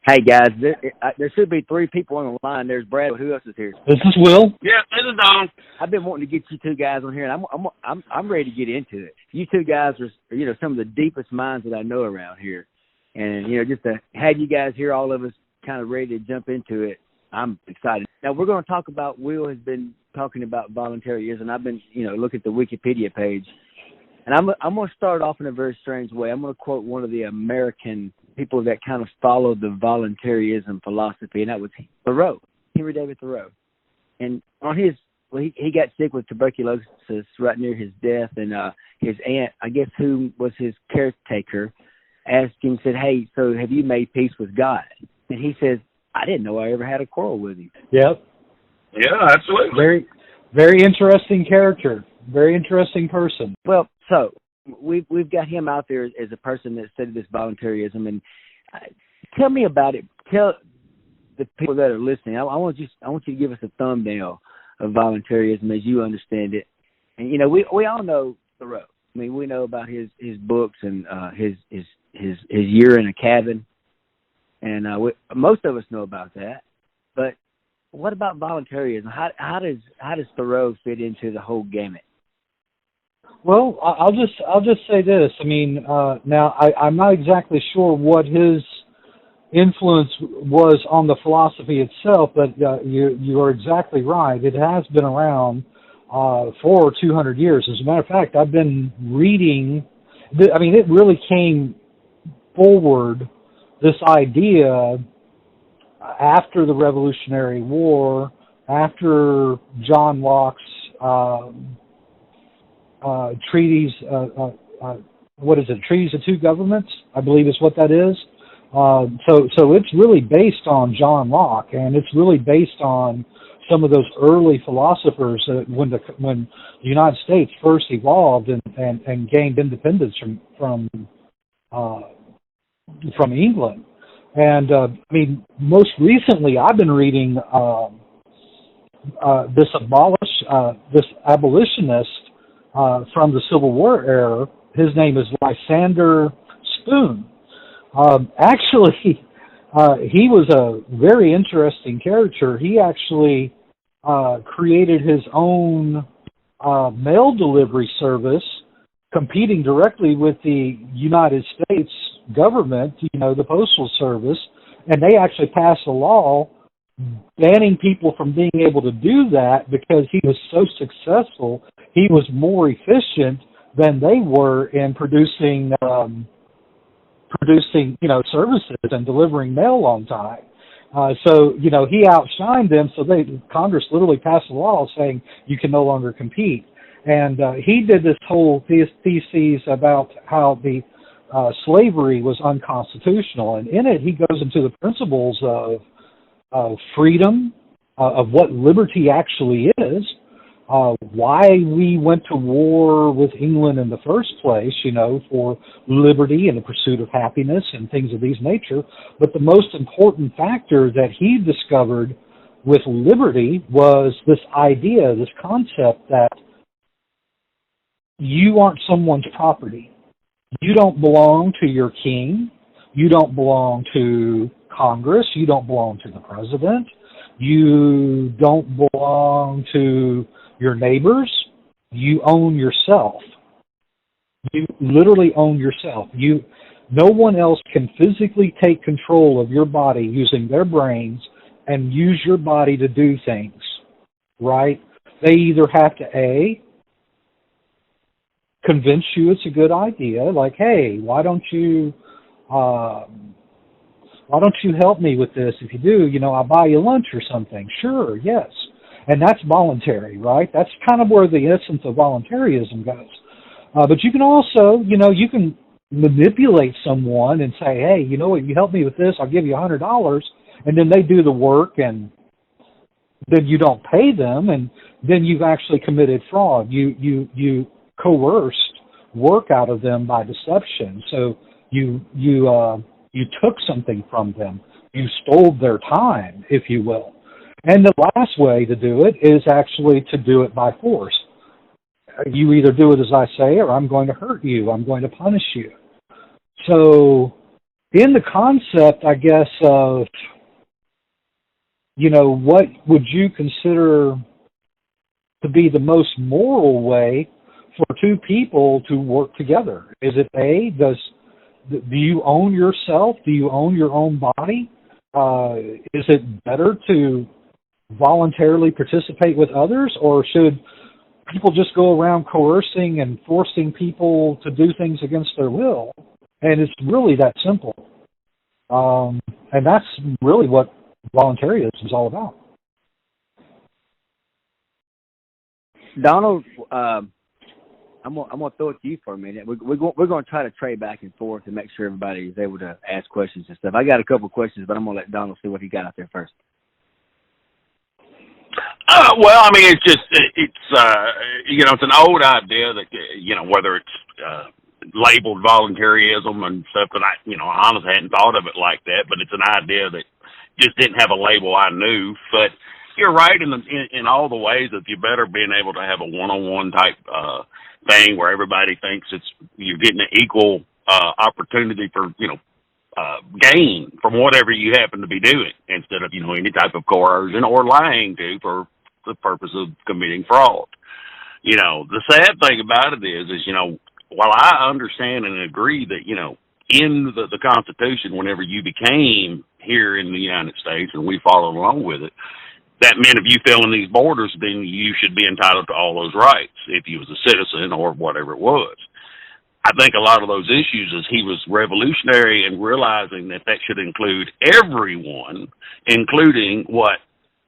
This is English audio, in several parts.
Hey guys, there should be three people on the line. There's Brad. Who else is here? This is Will. Yeah, this is Don. I've been wanting to get you two guys on here, and I'm ready to get into it. You two guys are some of the deepest minds that I know around here, and just to have you guys here, all of us kind of ready to jump into it. I'm excited. Now we're going to talk about. Will has been talking about voluntarism, and I've been looking at the Wikipedia page, and I'm going to start off in a very strange way. I'm going to quote one of the American people that kind of followed the voluntarism philosophy, and that was Thoreau, Henry David Thoreau. And on he got sick with tuberculosis right near his death, and his aunt, I guess who was his caretaker, asked him, said, "Hey, so have you made peace with God?" And he says, "I didn't know I ever had a quarrel with him." Yep. Yeah, absolutely. Very, very interesting character. Very interesting person. Well, so we've got him out there as a person that studied this voluntarism, and tell me about it. Tell the people that are listening. I want you to give us a thumbnail of voluntarism as you understand it. And we all know Thoreau. I mean, we know about his books and his year in a cabin, and most of us know about that. But what about voluntarism? How does Thoreau fit into the whole gamut? Well, I'll just say this. I mean, now I'm not exactly sure what his influence was on the philosophy itself, but you are exactly right. It has been around for 200 years. As a matter of fact, I've been reading. I mean, it really came forward, this idea, after the Revolutionary War, after John Locke's treaties, what is it? Treaties of Two Governments, I believe is what that is. So it's really based on John Locke, and it's really based on some of those early philosophers when the United States first evolved and gained independence from England. And I mean, most recently, I've been reading this abolitionist from the Civil War era. His name is Lysander Spoon. Actually, he was a very interesting character. He actually created his own mail delivery service, competing directly with the United States government, the Postal Service, and they actually passed a law banning people from being able to do that because he was so successful. He was more efficient than they were in producing services and delivering mail on time. So he outshined them. So Congress literally passed a law saying you can no longer compete. And he did this whole thesis about how the slavery was unconstitutional, and in it he goes into the principles of freedom, of what liberty actually is, why we went to war with England in the first place, for liberty and the pursuit of happiness and things of these nature. But the most important factor that he discovered with liberty was this idea, this concept that you aren't someone's property. You don't belong to your king. You don't belong to Congress. You don't belong to the president. You don't belong to your neighbors. You own yourself. You literally own yourself. No one else can physically take control of your body using their brains and use your body to do things, right? They either have to, convince you it's a good idea, like, hey, why don't you help me with this? If you do, I'll buy you lunch or something. Sure, yes. And that's voluntary, right? That's kind of where the essence of voluntarism goes. But you can also, you can manipulate someone and say, hey, you know what, you help me with this, I'll give you $100, and then they do the work, and then you don't pay them, and then you've actually committed fraud. You coerced work out of them by deception. So you took something from them. You stole their time, if you will. And the last way to do it is actually to do it by force. You either do it as I say, or I'm going to hurt you. I'm going to punish you. So in the concept, I guess, of, what would you consider to be the most moral way for two people to work together? Is it do you own yourself? Do you own your own body? Is it better to voluntarily participate with others, or should people just go around coercing and forcing people to do things against their will? And it's really that simple. And that's really what voluntarism is all about. Donald, I'm gonna throw it to you for a minute. We're going to try to trade back and forth to make sure everybody is able to ask questions and stuff. I got a couple questions, but I'm gonna let Donald see what he got out there first. Well, I mean, it's an old idea that, whether it's labeled voluntarism and stuff, that I honestly hadn't thought of it like that, but it's an idea that just didn't have a label I knew. But you're right in all the ways that you're better being able to have a one-on-one type thing where everybody thinks you're getting an equal opportunity for, gain from whatever you happen to be doing, instead of, any type of coercion or lying for the purpose of committing fraud. The sad thing about it is, while I understand and agree that, in the Constitution, whenever you became here in the United States and we followed along with it, that meant if you fell in these borders, then you should be entitled to all those rights if you was a citizen or whatever it was. I think a lot of those issues is he was revolutionary in realizing that should include everyone, including what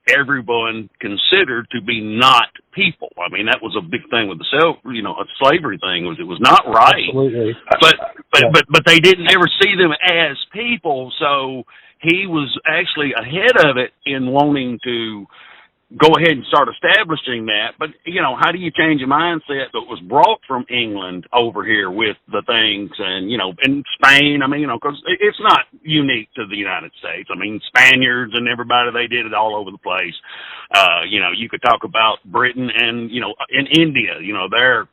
everyone considered to be not people. I mean, that was a big thing with the slavery thing, was it was not right. Absolutely. But they didn't ever see them as people, so he was actually ahead of it in wanting to go ahead and start establishing that. But, how do you change a mindset that was brought from England over here with the things and, in Spain, because it's not unique to the United States. I mean, Spaniards and everybody, they did it all over the place. You could talk about Britain and, in India, their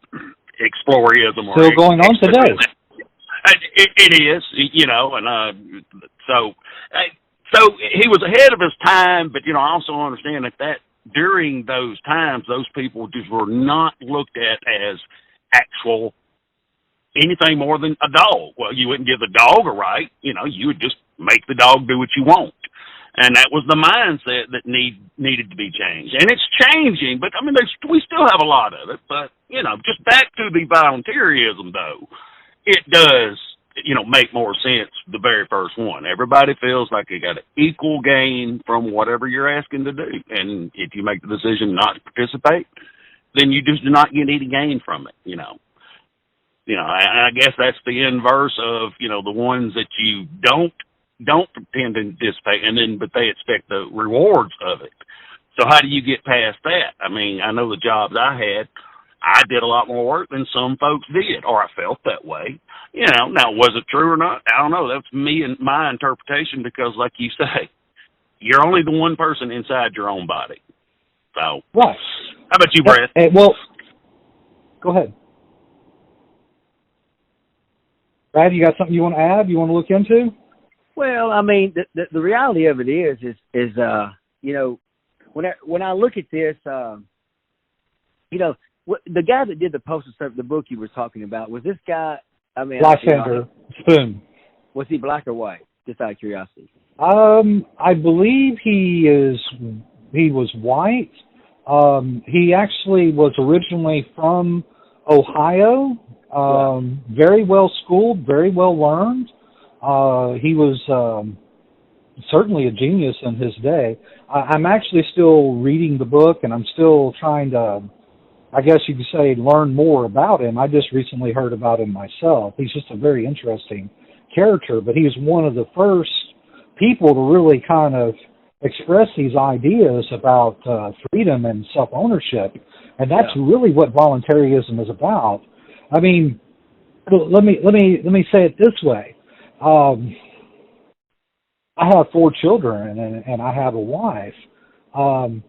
explorism. Still going on today. It is, and so he was ahead of his time, but, I also understand that during those times, those people just were not looked at as actual anything more than a dog. Well, you wouldn't give the dog a right, you would just make the dog do what you want. And that was the mindset that needed to be changed. And it's changing, but, we still have a lot of it. But, just back to the volunteerism, though, it does, make more sense the very first one. Everybody feels like they got an equal gain from whatever you're asking to do. And if you make the decision not to participate, then you just do not get any gain from it, I guess that's the inverse of, the ones that you don't pretend to participate, but they expect the rewards of it. So how do you get past that? I know the jobs I had, I did a lot more work than some folks did, or I felt that way. Now, was it true or not? I don't know. That's me and my interpretation, because, like you say, you're only the one person inside your own body. So, right. How about you, Brett? Well, go ahead. Brad, you got something you want to add? You want to look into? Well, the reality of it is when I look at this, the guy that did the postal service, the book you were talking about, was this guy? Lysander Spoon. Was he black or white? Just out of curiosity. I believe he was white. He actually was originally from Ohio. Very well schooled, very well learned. He was certainly a genius in his day. I'm actually still reading the book, and I'm still trying to, I guess you could say, learn more about him. I just recently heard about him myself. He's just a very interesting character, but he was one of the first people to really kind of express these ideas about freedom and self-ownership, and that's really what voluntarism is about. Let me say it this way. I have 4 children and I have a wife. Am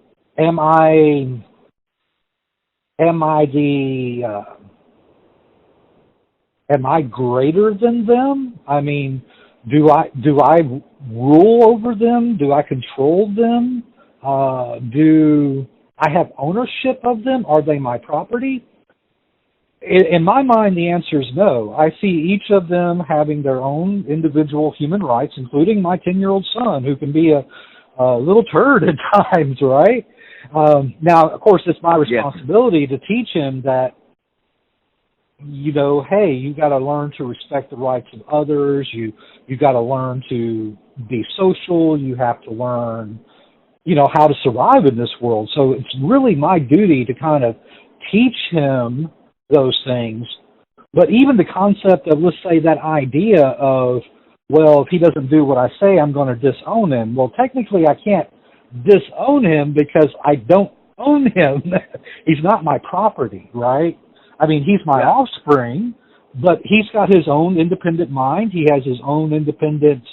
I greater than them? Do I rule over them? Do I control them? Do I have ownership of them? Are they my property? In my mind, the answer is no. I see each of them having their own individual human rights, including my 10-year-old son, who can be a little turd at times, right? Now, of course, it's my responsibility to teach him that, hey, you got to learn to respect the rights of others. You got to learn to be social. You have to learn, how to survive in this world. So it's really my duty to kind of teach him those things. But even the concept of, let's say, that idea of, well, if he doesn't do what I say, I'm going to disown him. Well, technically, I can't disown him because I don't own him. He's not my property, right? I mean, he's my offspring, but he's got his own independent mind. He has his own independent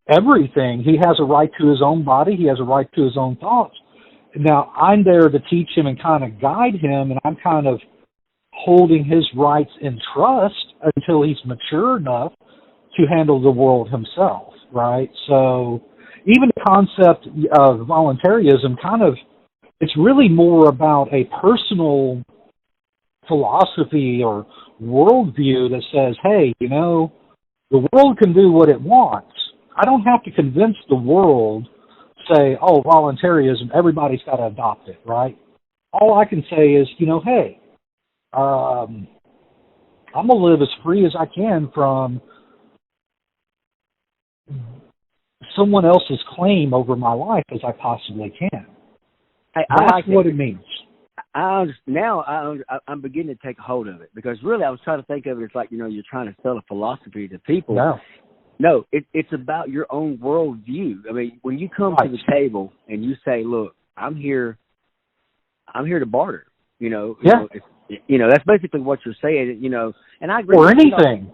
everything. He has a right to his own body. He has a right to his own thoughts. Now, I'm there to teach him and kind of guide him, and I'm kind of holding his rights in trust until he's mature enough to handle the world himself, right? So even the concept of voluntarism it's really more about a personal philosophy or worldview that says, hey, the world can do what it wants. I don't have to convince the world, say, oh, voluntarism, everybody's got to adopt it, right? All I can say is, hey, I'm going to live as free as I can from someone else's claim over my life as I possibly can. That's what it means. I'm beginning to take hold of it, because really I was trying to think of it as like, you're trying to sell a philosophy to people. No, it's about your own worldview. I mean, when you come to the table and you say, look, I'm here to barter, that's basically what you're saying, and I agree. Or anything.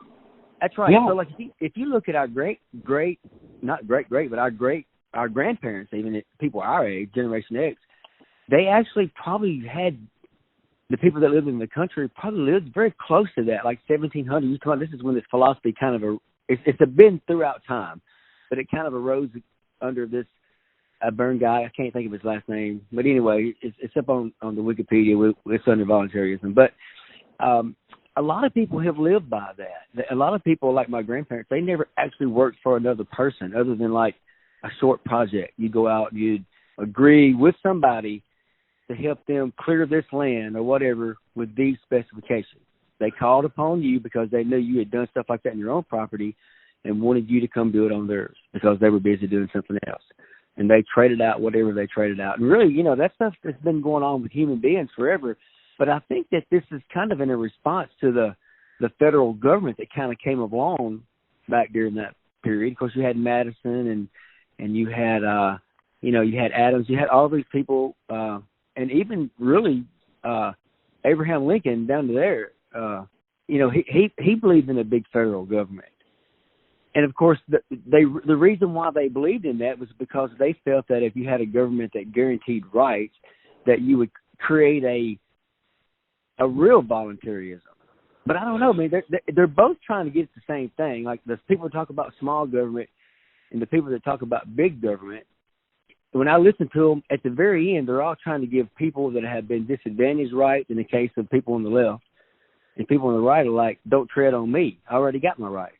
That's right. Yeah. So like if you look at our our grandparents, even people our age, Generation X, they actually probably had, the people that lived in the country probably lived very close to that, like 1700. This is when this philosophy it's been throughout time, but it kind of arose under this Byrne guy. I can't think of his last name, but anyway, it's up on the Wikipedia. It's under voluntarism. But a lot of people have lived by that. A lot of people, like my grandparents, they never actually worked for another person other than like a short project. You go out, you'd agree with somebody to help them clear this land or whatever with these specifications. They called upon you because they knew you had done stuff like that in your own property and wanted you to come do it on theirs because they were busy doing something else. And they traded out whatever they traded out. And really, that stuff that's been going on with human beings forever. But I think that this is kind of in a response to the federal government that kind of came along back during that period. Of course, you had Madison and you had, you had Adams, you had all these people, and even really Abraham Lincoln down to there, he believed in a big federal government. And of course, the reason why they believed in that was because they felt that if you had a government that guaranteed rights, that you would create a real voluntarism. But I don't know, man. They're both trying to get at the same thing. Like the people that talk about small government and the people that talk about big government, when I listen to them, at the very end, they're all trying to give people that have been disadvantaged rights in the case of people on the left. And people on the right are like, don't tread on me. I already got my rights.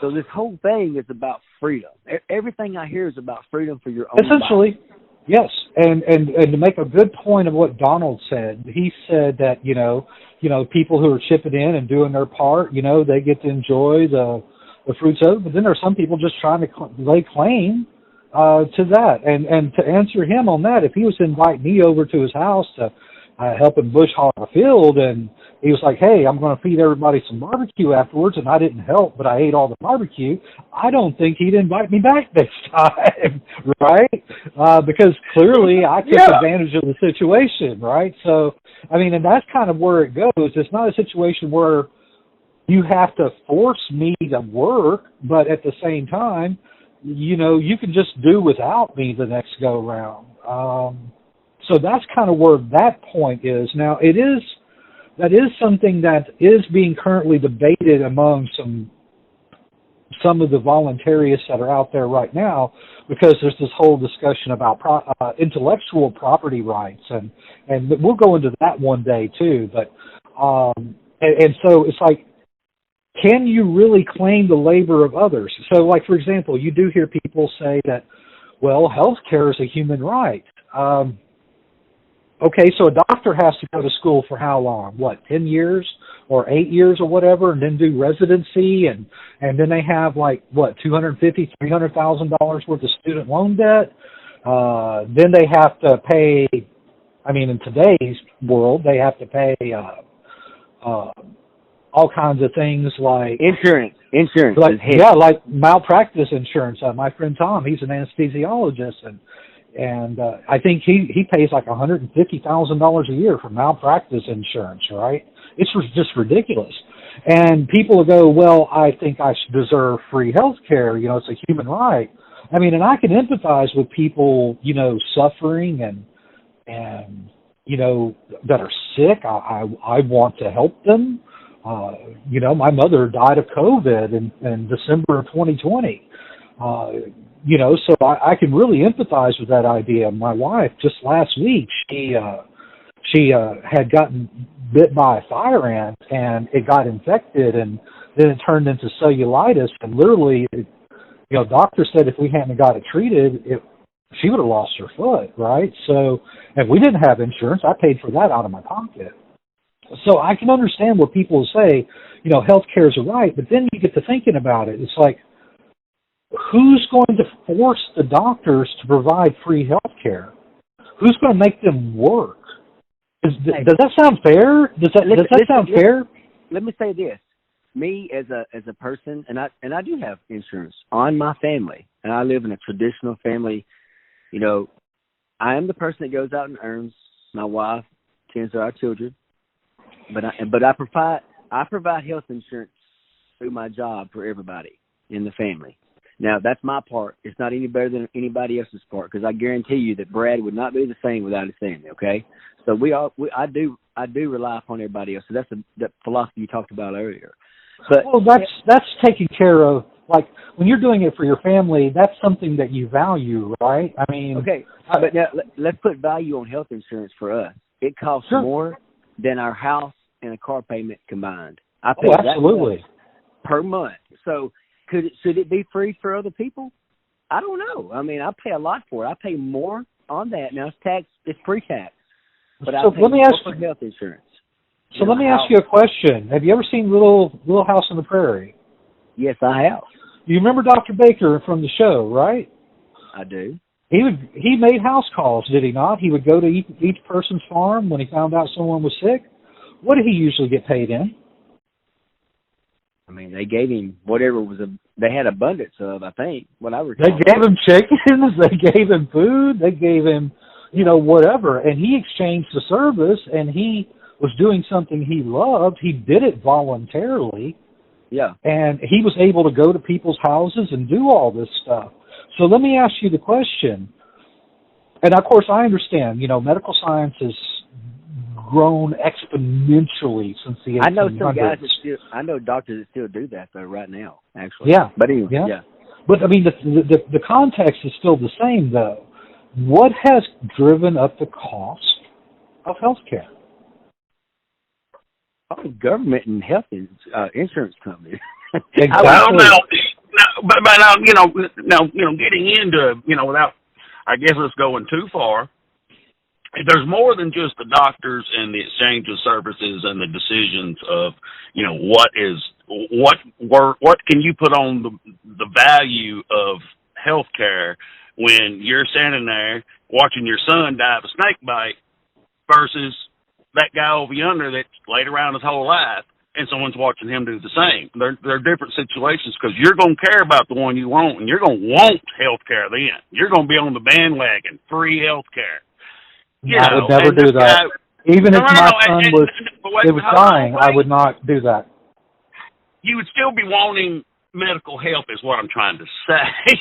So this whole thing is about freedom. Everything I hear is about freedom for your own essentially, body. Yes. And to make a good point of what Donald said, he said that, people who are chipping in and doing their part, they get to enjoy the fruits of it. But then there are some people just trying to lay claim to that. And to answer him on that, if he was to invite me over to his house to help him bush hog a field, and he was like, hey, I'm going to feed everybody some barbecue afterwards, and I didn't help, but I ate all the barbecue, I don't think he'd invite me back next time, right? Because clearly I took advantage of the situation, right? So, and that's kind of where it goes. It's not a situation where you have to force me to work, but at the same time, you can just do without me the next go round. So that's kind of where that point is. Now, that is something that is being currently debated among some some of the voluntarists that are out there right now, because there's this whole discussion about intellectual property rights, and we'll go into that one day too. But and so it's like, can you really claim the labor of others? So, like, for example, you do hear people say that, well, healthcare is a human right. Okay, so a doctor has to go to school for how long? What, 10 years or 8 years or whatever, and then do residency, and then they have like, what, $250,000, $300,000 worth of student loan debt. Then they have to pay, I mean, in today's world, they have to pay all kinds of things like insurance, like, yeah, like malpractice insurance. My friend Tom, he's an anesthesiologist, and I think he pays like $150,000 a year for malpractice insurance, right? It's just ridiculous. And people will go, well, I think I should deserve free health care. You know, it's a human right. I mean, and I can empathize with people, you know, suffering and you know, that are sick. I want to help them. You know, my mother died of COVID in December of 2020. You know, so I can really empathize with that idea. My wife, just last week, she had gotten bit by a fire ant, and it got infected, and then it turned into cellulitis, and literally, you know, doctors said if we hadn't got it treated, she would have lost her foot, right? So, and we didn't have insurance. I paid for that out of my pocket. So I can understand what people say, you know, health care is a right, but then you get to thinking about it. It's like, who's going to force the doctors to provide free health care? Who's going to make them work? Does that sound fair? Does that sound fair? Let me say this. Me as a person, and I do have insurance on my family, and I live in a traditional family. You know, I am the person that goes out and earns. My wife tends to our children, but I provide health insurance through my job for everybody in the family. Now, that's my part. It's not any better than anybody else's part, because I guarantee you that Brad would not be the same without his family. Okay, so I do rely upon everybody else. So that's the philosophy you talked about earlier. But well, that's taken care of. Like, when you're doing it for your family, that's something that you value, right? I mean, okay. But now let's put value on health insurance for us. It costs more than our house and a car payment combined. I pay absolutely that per month. So should it be free for other people? I don't know. I mean, I pay a lot for it. I pay more on that. Now, it's pre-tax. But I pay more for health insurance. So let me ask you a question. Have you ever seen Little House on the Prairie? Yes, I have. You remember Dr. Baker from the show, right? I do. He made house calls, did he not? He would go to each person's farm when he found out someone was sick. What did he usually get paid in? I mean, they gave him whatever they had abundance of, I think. They gave him chickens, they gave him food, they gave him, you know, whatever. And he exchanged the service, and he was doing something he loved. He did it voluntarily. Yeah. And he was able to go to people's houses and do all this stuff. So let me ask you the question. And, of course, I understand, you know, medical science has grown exponentially since the 1800s. I know some guys I know doctors that still do that, though, right now, actually. Yeah. But anyway, yeah. But, I mean, the context is still the same, though. What has driven up the cost of health care? Oh, government and health insurance companies. Exactly. But getting into, you know, without, I guess, us going too far, there's more than just the doctors and the exchange of services and the decisions of, you know, what can you put on the value of health care when you're standing there watching your son die of a snake bite versus that guy over yonder that's laid around his whole life and someone's watching him do the same. They're different situations, because you're going to care about the one you want, and you're going to want health care then. You're going to be on the bandwagon, free health care. I would never do that. Even if my son was dying, I would not do that. You would still be wanting medical help, is what I'm trying to say.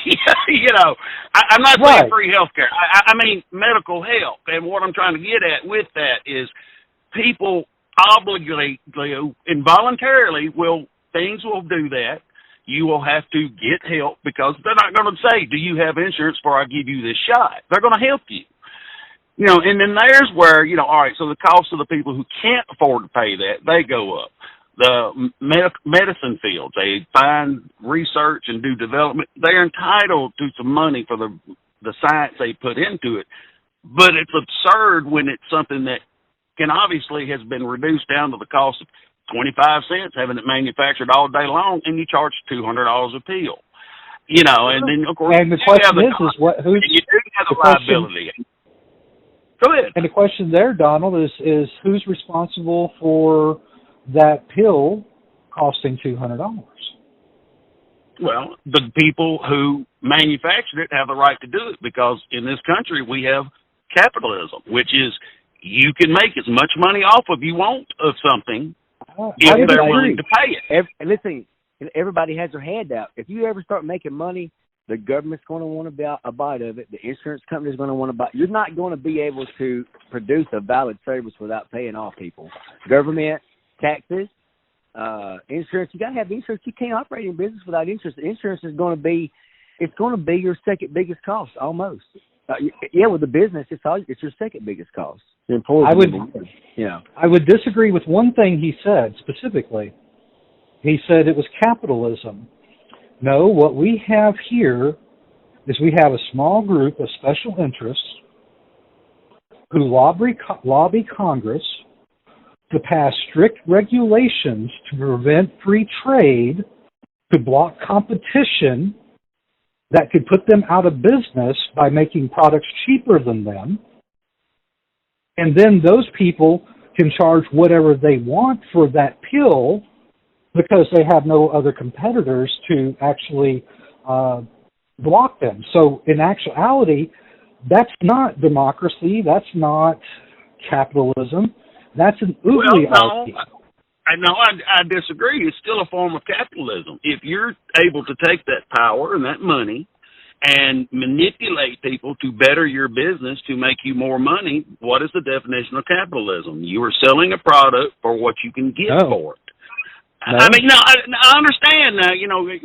You know, I'm not saying free health care. I mean medical help. And what I'm trying to get at with that is people involuntarily will do that. you will have to get help, because they're not going to say, do you have insurance before I give you this shot? They're going to help you. And then there's where, all right, so the cost of the people who can't afford to pay that, they go up. The medicine fields, they find research and do development. They're entitled to some money for the science they put into it. But it's absurd when it's something that can obviously has been reduced down to the cost of 25 cents, having it manufactured all day long, and you charge $200 a pill. And then, of course, and the question who's you do have the liability. Go ahead. And the question there, Donald, is who's responsible for that pill costing $200? Well, the people who manufactured it have the right to do it, because in this country we have capitalism, which is you can make as much money off of you want of something if they're willing to pay it. Listen, everybody has their hand out. If you ever start making money, the government's going to want a bite of it. The insurance company's going to want a bite. You're not going to be able to produce a valid service without paying off people. Government, taxes, insurance. You got to have insurance. You can't operate in business without insurance. Insurance is going to be your second biggest cost, almost. With the business, it's your second biggest cost. The employees. I would disagree with one thing he said specifically. He said it was capitalism. No, what we have here is we have a small group of special interests who lobby Congress to pass strict regulations to prevent free trade, to block competition that could put them out of business by making products cheaper than them. And then those people can charge whatever they want for that pill because they have no other competitors to actually block them. So in actuality, that's not democracy. That's not capitalism. That's an oligarchy. I disagree. It's still a form of capitalism. If you're able to take that power and that money and manipulate people to better your business to make you more money, what is the definition of capitalism? You are selling a product for what you can get for it. No. I understand now,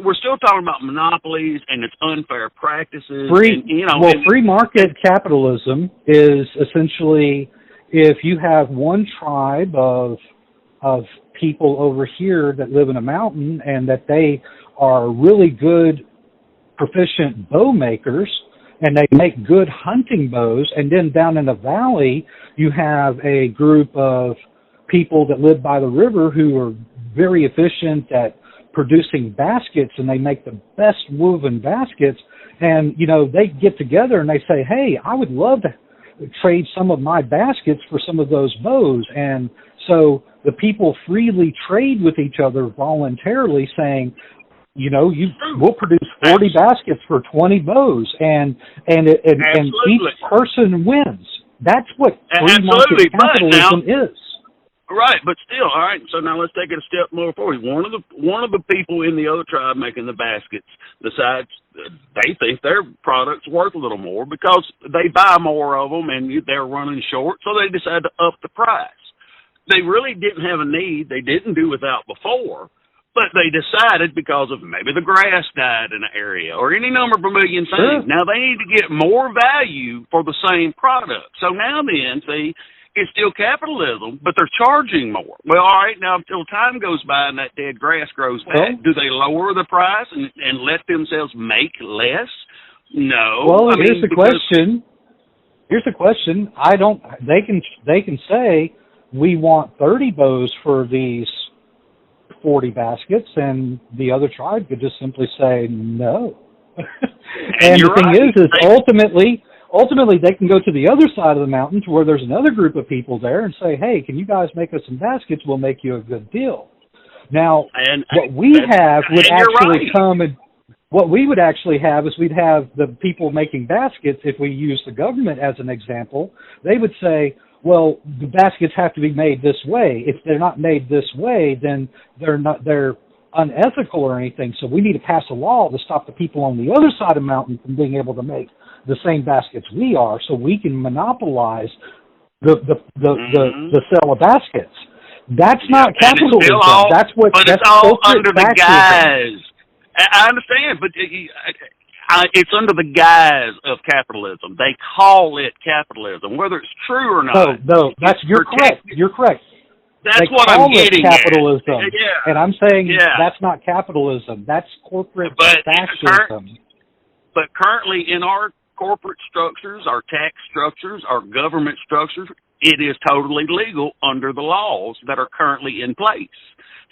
we're still talking about monopolies and it's unfair practices. Free market capitalism is essentially if you have one tribe of people over here that live in a mountain and that they are really good, proficient bow makers, and they make good hunting bows, and then down in the valley you have a group of people that live by the river who are very efficient at producing baskets, and they make the best woven baskets, and they get together and they say, hey, I would love to trade some of my baskets for some of those bows. And so the people freely trade with each other voluntarily, saying, we'll produce 40 baskets for 20 bows, and each person wins. That's what free market capitalism is. Right, but still, all right. So now let's take it a step more forward. One of the people in the other tribe making the baskets decides they think their product's worth a little more because they buy more of them and they're running short, so they decide to up the price. They really didn't have a need. They didn't do without before, but they decided because of maybe the grass died in an area or any number of a million things. Sure. Now they need to get more value for the same product. So now then, see, it's still capitalism, but they're charging more. Well, all right, now until time goes by and that dead grass grows back, do they lower the price and let themselves make less? No. Well, here's the question. Here's the question. They can say we want 30 bows for these 40 baskets, and the other tribe could just simply say no. And the thing is ultimately they can go to the other side of the mountain to where there's another group of people there and say, hey, can you guys make us some baskets? We'll make you a good deal. Now, what we would actually have is we'd have the people making baskets. If we use the government as an example, they would say, well, the baskets have to be made this way. If they're not made this way, then they're unethical or anything. So we need to pass a law to stop the people on the other side of the mountain from being able to make the same baskets we are, so we can monopolize the sale of baskets. That's not capitalism. That's all under the guise. I understand, but it's under the guise of capitalism. They call it capitalism, whether it's true or not. No, you're correct. You're correct. That's they what I'm getting capitalism. at. Yeah. And I'm saying that's not capitalism. That's corporate fascism. But currently in our corporate structures, our tax structures, our government structures, it is totally legal under the laws that are currently in place.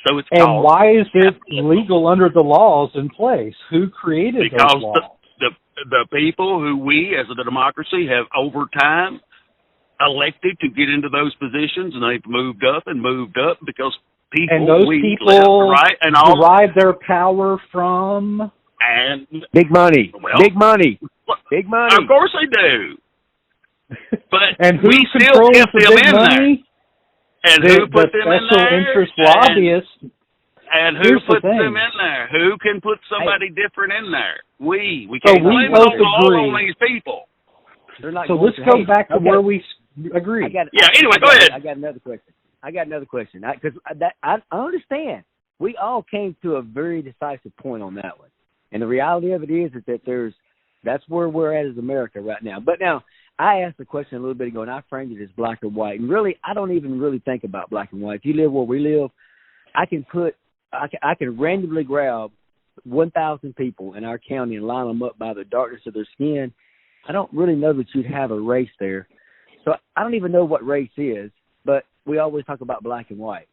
So it's and why is it legal under the laws in place? Who created those laws? Because the people who we as a democracy have over time elected to get into those positions, and they've moved up because people and those people left, right, and all derive their power from and big money. Big money. Of course they do. But and who we still controls kept the them big in money? there. And who put them in there? Special interest lobbyists. And who puts them in there? Who can put somebody different in there? We can't blame it on these people. So let's go back to where we agree. Anyway, go ahead. I got another question. Because I understand. We all came to a very decisive point on that one. And the reality of it is that that's where we're at as America right now. But now, I asked the question a little bit ago, and I framed it as black or white. And really, I don't even really think about black and white. If you live where we live, I can randomly grab 1,000 people in our county and line them up by the darkness of their skin. I don't really know that you'd have a race there. So I don't even know what race is, but we always talk about black and white,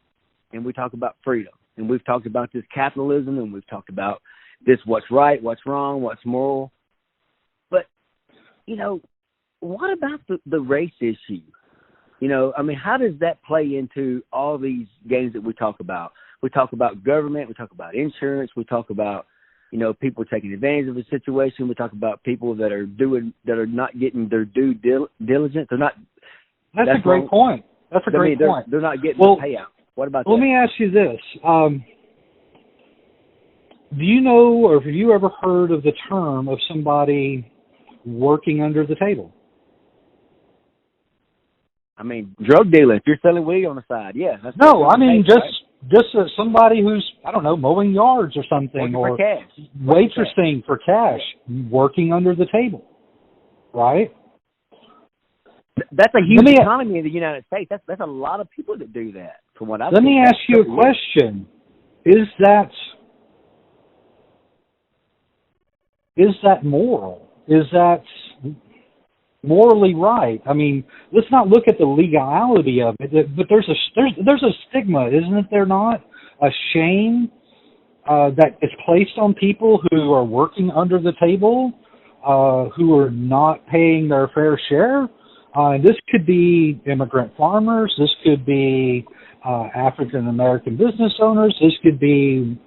and we talk about freedom. And we've talked about this capitalism, and we've talked about this what's right, what's wrong, what's moral. But, what about the race issue? How does that play into all these games that we talk about? We talk about government, we talk about insurance, we talk about, people taking advantage of the situation. We talk about people that are not getting their due diligence. That's a great point. That's a great point. They're not getting the payout. What about that? Let me ask you this. Do you know, or have you ever heard of the term of somebody working under the table? Drug dealer. If you're selling weed on the side, yeah. Just somebody who's, mowing yards or something, or waitressing for cash, working under the table, right? That's a huge economy in the United States. That's a lot of people that do that. From what I've Let me ask you a question: Is that moral? Is that morally right? Let's not look at the legality of it, but there's a stigma, isn't there not? A shame that is placed on people who are working under the table, who are not paying their fair share. This could be immigrant farmers. This could be African American business owners. This could be,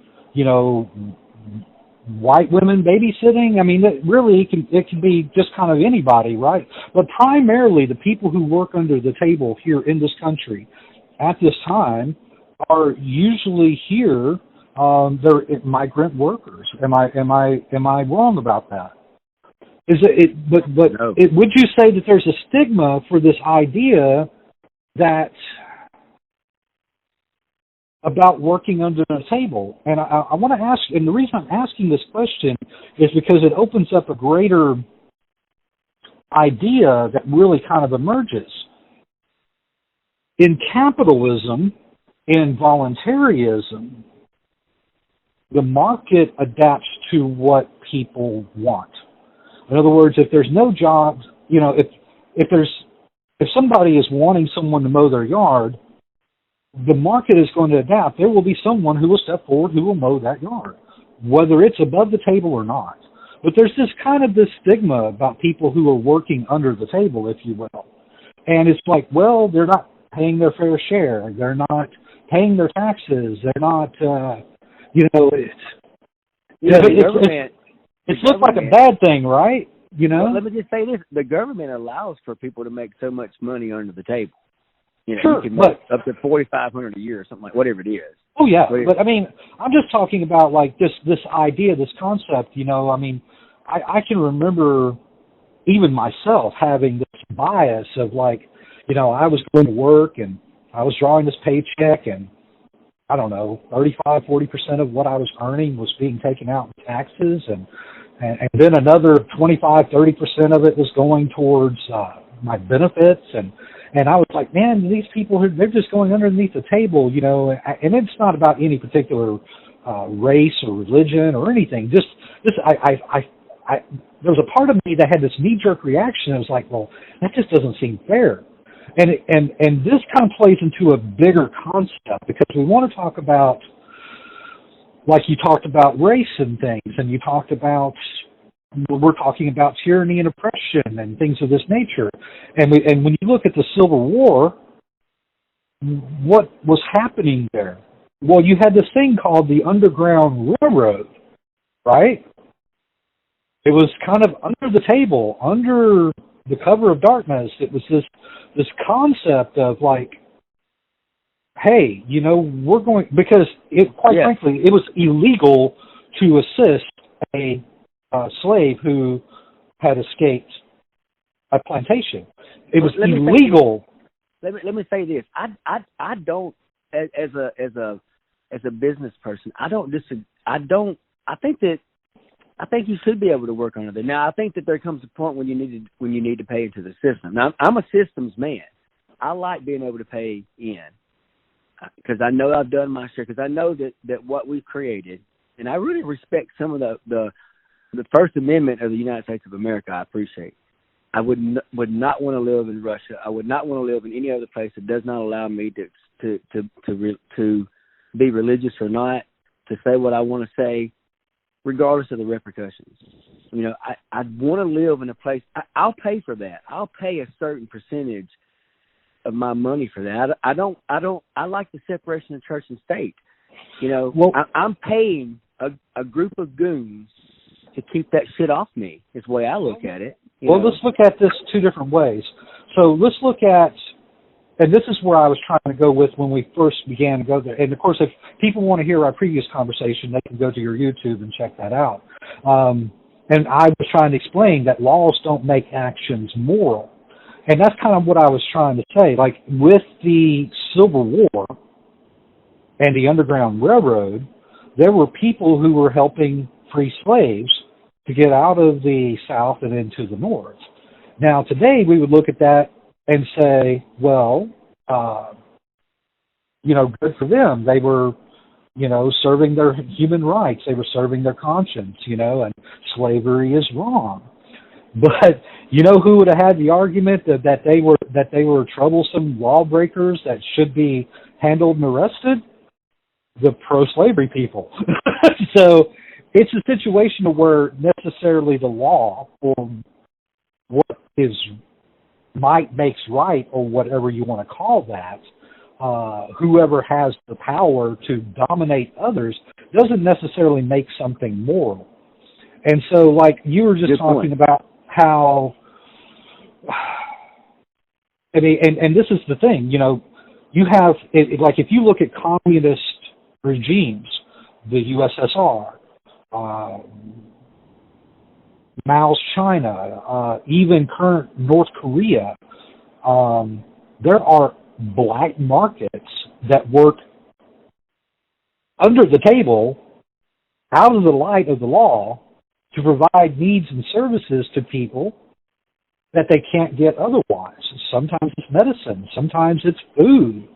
white women babysitting. It can be just kind of anybody, right? But primarily the people who work under the table here in this country at this time are usually here. They're migrant workers. Am I wrong about that? Would you say that there's a stigma for this idea that about working under the table? And I want to ask, and the reason I'm asking this question is because it opens up a greater idea that really kind of emerges. In capitalism, in voluntarism, the market adapts to what people want. In other words, if there's no jobs, if somebody is wanting someone to mow their yard, the market is going to adapt. There will be someone who will step forward who will mow that yard, whether it's above the table or not. But there's this stigma about people who are working under the table, if you will. And it's like, well, they're not paying their fair share. They're not paying their taxes. They're not, it looks like a bad thing, right? Well, let me just say this. The government allows for people to make so much money under the table. Sure, you can make up to $4,500 a year or something like whatever it is. Oh yeah, but I'm just talking about like this idea, this concept. I can remember even myself having this bias of like, I was going to work and I was drawing this paycheck and I don't know, 35, 40% of what I was earning was being taken out in taxes, and then another 25, 30% of it was going towards my benefits, and I was like, man, these people, they're just going underneath the table, you know, and it's not about any particular race or religion or anything. Just there was a part of me that had this knee-jerk reaction. I was like, well, that just doesn't seem fair. And this kind of plays into a bigger concept, because we want to talk about, like you talked about race and things, and you talked about, we're talking about tyranny and oppression and things of this nature. And when you look at the Civil War, what was happening there? Well, you had this thing called the Underground Railroad, right? It was kind of under the table, under the cover of darkness. It was this concept of like, hey, you know, we're going, because quite frankly, it was illegal to assist a slave who had escaped a plantation. It was illegal. Let me say this. I don't, as a business person, I don't disagree. I think you should be able to work on it. Now, I think that there comes a point when you need to pay into the system. Now, I'm a systems man. I like being able to pay in, because I know I've done my share, because I know that what we've created, and I really respect some of the First Amendment of the United States of America. I appreciate. I would not want to live in Russia. I would not want to live in any other place that does not allow me to be religious or not, to say what I want to say, regardless of the repercussions. You know, I want to live in a place. I'll pay for that. I'll pay a certain percentage of my money for that. I like the separation of church and state. You know, well, I'm paying a group of goons to keep that shit off me, is the way I look at it. Well, let's look at this two different ways. So let's look at, and this is where I was trying to go with when we first began to go there. And, of course, if people want to hear our previous conversation, they can go to your YouTube and check that out. And I was trying to explain that laws don't make actions moral. And that's kind of what I was trying to say. Like, with the Civil War and the Underground Railroad, there were people who were helping free slaves to get out of the South and into the North. Now, today we would look at that and say, well, you know, good for them. They were, you know, serving their human rights. They were serving their conscience, you know, and slavery is wrong. But you know who would have had the argument that they were troublesome lawbreakers that should be handled and arrested? The pro-slavery people. So it's a situation where necessarily the law, or what is might makes right, or whatever you want to call that, whoever has the power to dominate others doesn't necessarily make something moral. And so, like you were just talking about how, I mean, and this is the thing, you know, you have, like if you look at communist regimes, the USSR, Mao's China, even current North Korea, there are black markets that work under the table, out of the light of the law, to provide needs and services to people that they can't get otherwise. Sometimes it's medicine, sometimes it's food.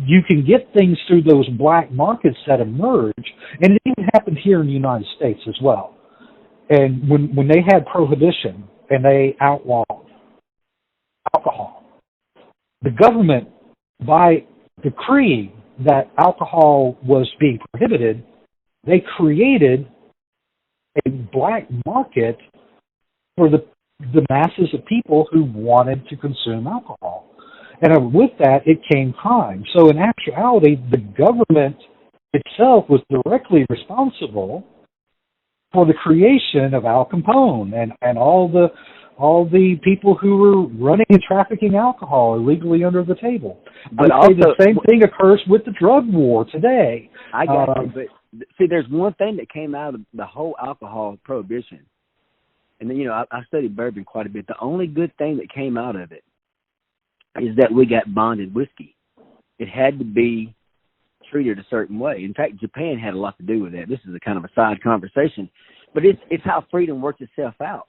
You can get things through those black markets that emerge, and it even happened here in the United States as well. And when they had prohibition and they outlawed alcohol, the government, by decree that alcohol was being prohibited, they created a black market for the masses of people who wanted to consume alcohol. And with that, it came crime. So in actuality, the government itself was directly responsible for the creation of Al Capone and all the people who were running and trafficking alcohol illegally under the table. But also, the same thing occurs with the drug war today. I got you, but see, there's one thing that came out of the whole alcohol prohibition. And then, you know, I studied bourbon quite a bit. The only good thing that came out of it is that we got bonded whiskey. It had to be treated a certain way. In fact, Japan had a lot to do with that. This is a kind of a side conversation, but it's how freedom works itself out.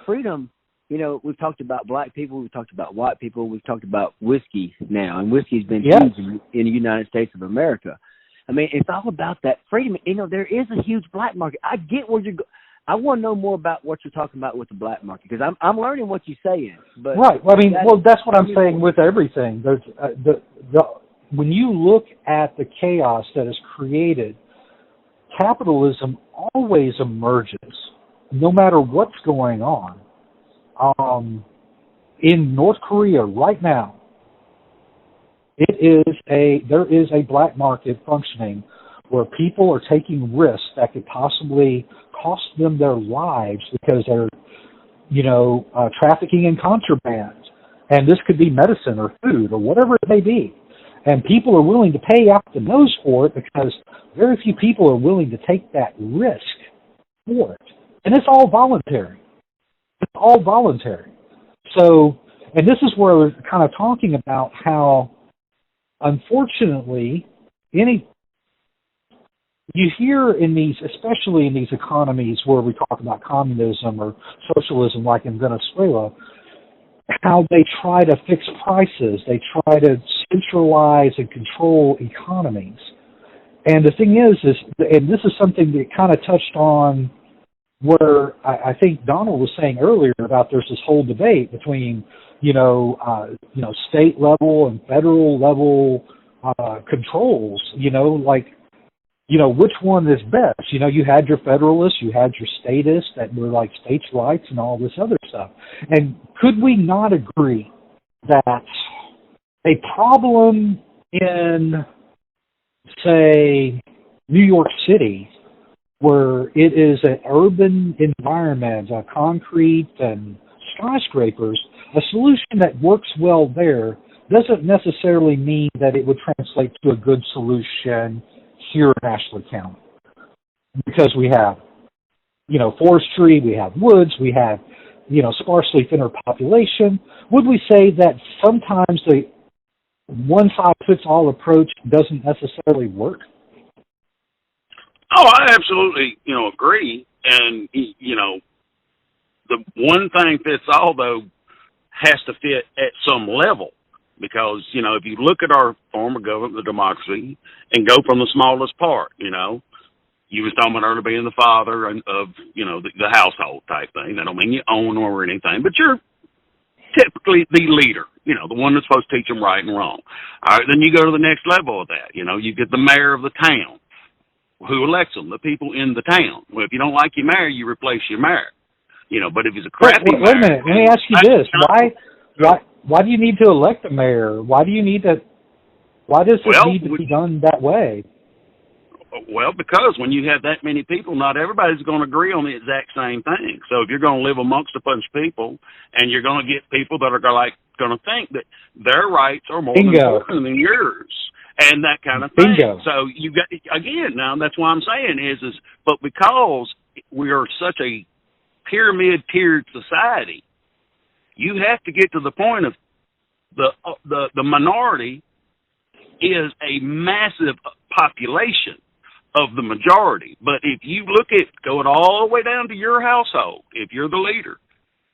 Freedom, we've talked about black people, we've talked about white people, we've talked about whiskey now, and whiskey's been huge in the United States of America. I mean, it's all about that freedom. There is a huge black market. I get where you're going. I want to know more about what you're talking about with the black market, because I'm learning what you're saying. But right. Well, that's what I'm saying with everything. There's when you look at the chaos that is created, capitalism always emerges, no matter what's going on. In North Korea right now, there is a black market functioning where people are taking risks that could possibly cost them their lives because they're, trafficking in contraband. And this could be medicine or food or whatever it may be. And people are willing to pay out the nose for it because very few people are willing to take that risk for it. And it's all voluntary. It's all voluntary. So, and this is where we're kind of talking about how, unfortunately, you hear in these, especially in these economies where we talk about communism or socialism, like in Venezuela, how they try to fix prices, they try to centralize and control economies. And the thing is, and this is something that kind of touched on where I think Donald was saying earlier about there's this whole debate between, state level and federal level controls, which one is best? You had your federalists, you had your statists that were like states' rights and all this other stuff. And could we not agree that a problem in, say, New York City, where it is an urban environment, concrete and skyscrapers, a solution that works well there doesn't necessarily mean that it would translate to a good solution here in Ashley County, because we have, forestry, we have woods, we have, sparsely thinner population. Would we say that sometimes the one-size-fits-all approach doesn't necessarily work? Oh, I absolutely, agree. And, the one thing fits all, though, has to fit at some level. Because, if you look at our form of government, the democracy, and go from the smallest part, you was talking about earlier being the father of, the household type thing. I don't mean you own or anything, but you're typically the leader, the one that's supposed to teach them right and wrong. All right, then you go to the next level of that. You get the mayor of the town. Who elects them? The people in the town. Well, if you don't like your mayor, you replace your mayor. But if he's a crappy mayor... Wait a minute. Let me ask you this. Why do you need to elect a mayor? Why does it need to be done that way? Well, because when you have that many people, not everybody's going to agree on the exact same thing. So if you're going to live amongst a bunch of people, and you're going to get people that are going to think that their rights are more important than yours, and that kind of thing. Bingo. So you got, again, now that's why I'm saying is, but because we are such a pyramid-tiered society, you have to get to the point of the minority is a massive population of the majority. But if you go it all the way down to your household, if you're the leader,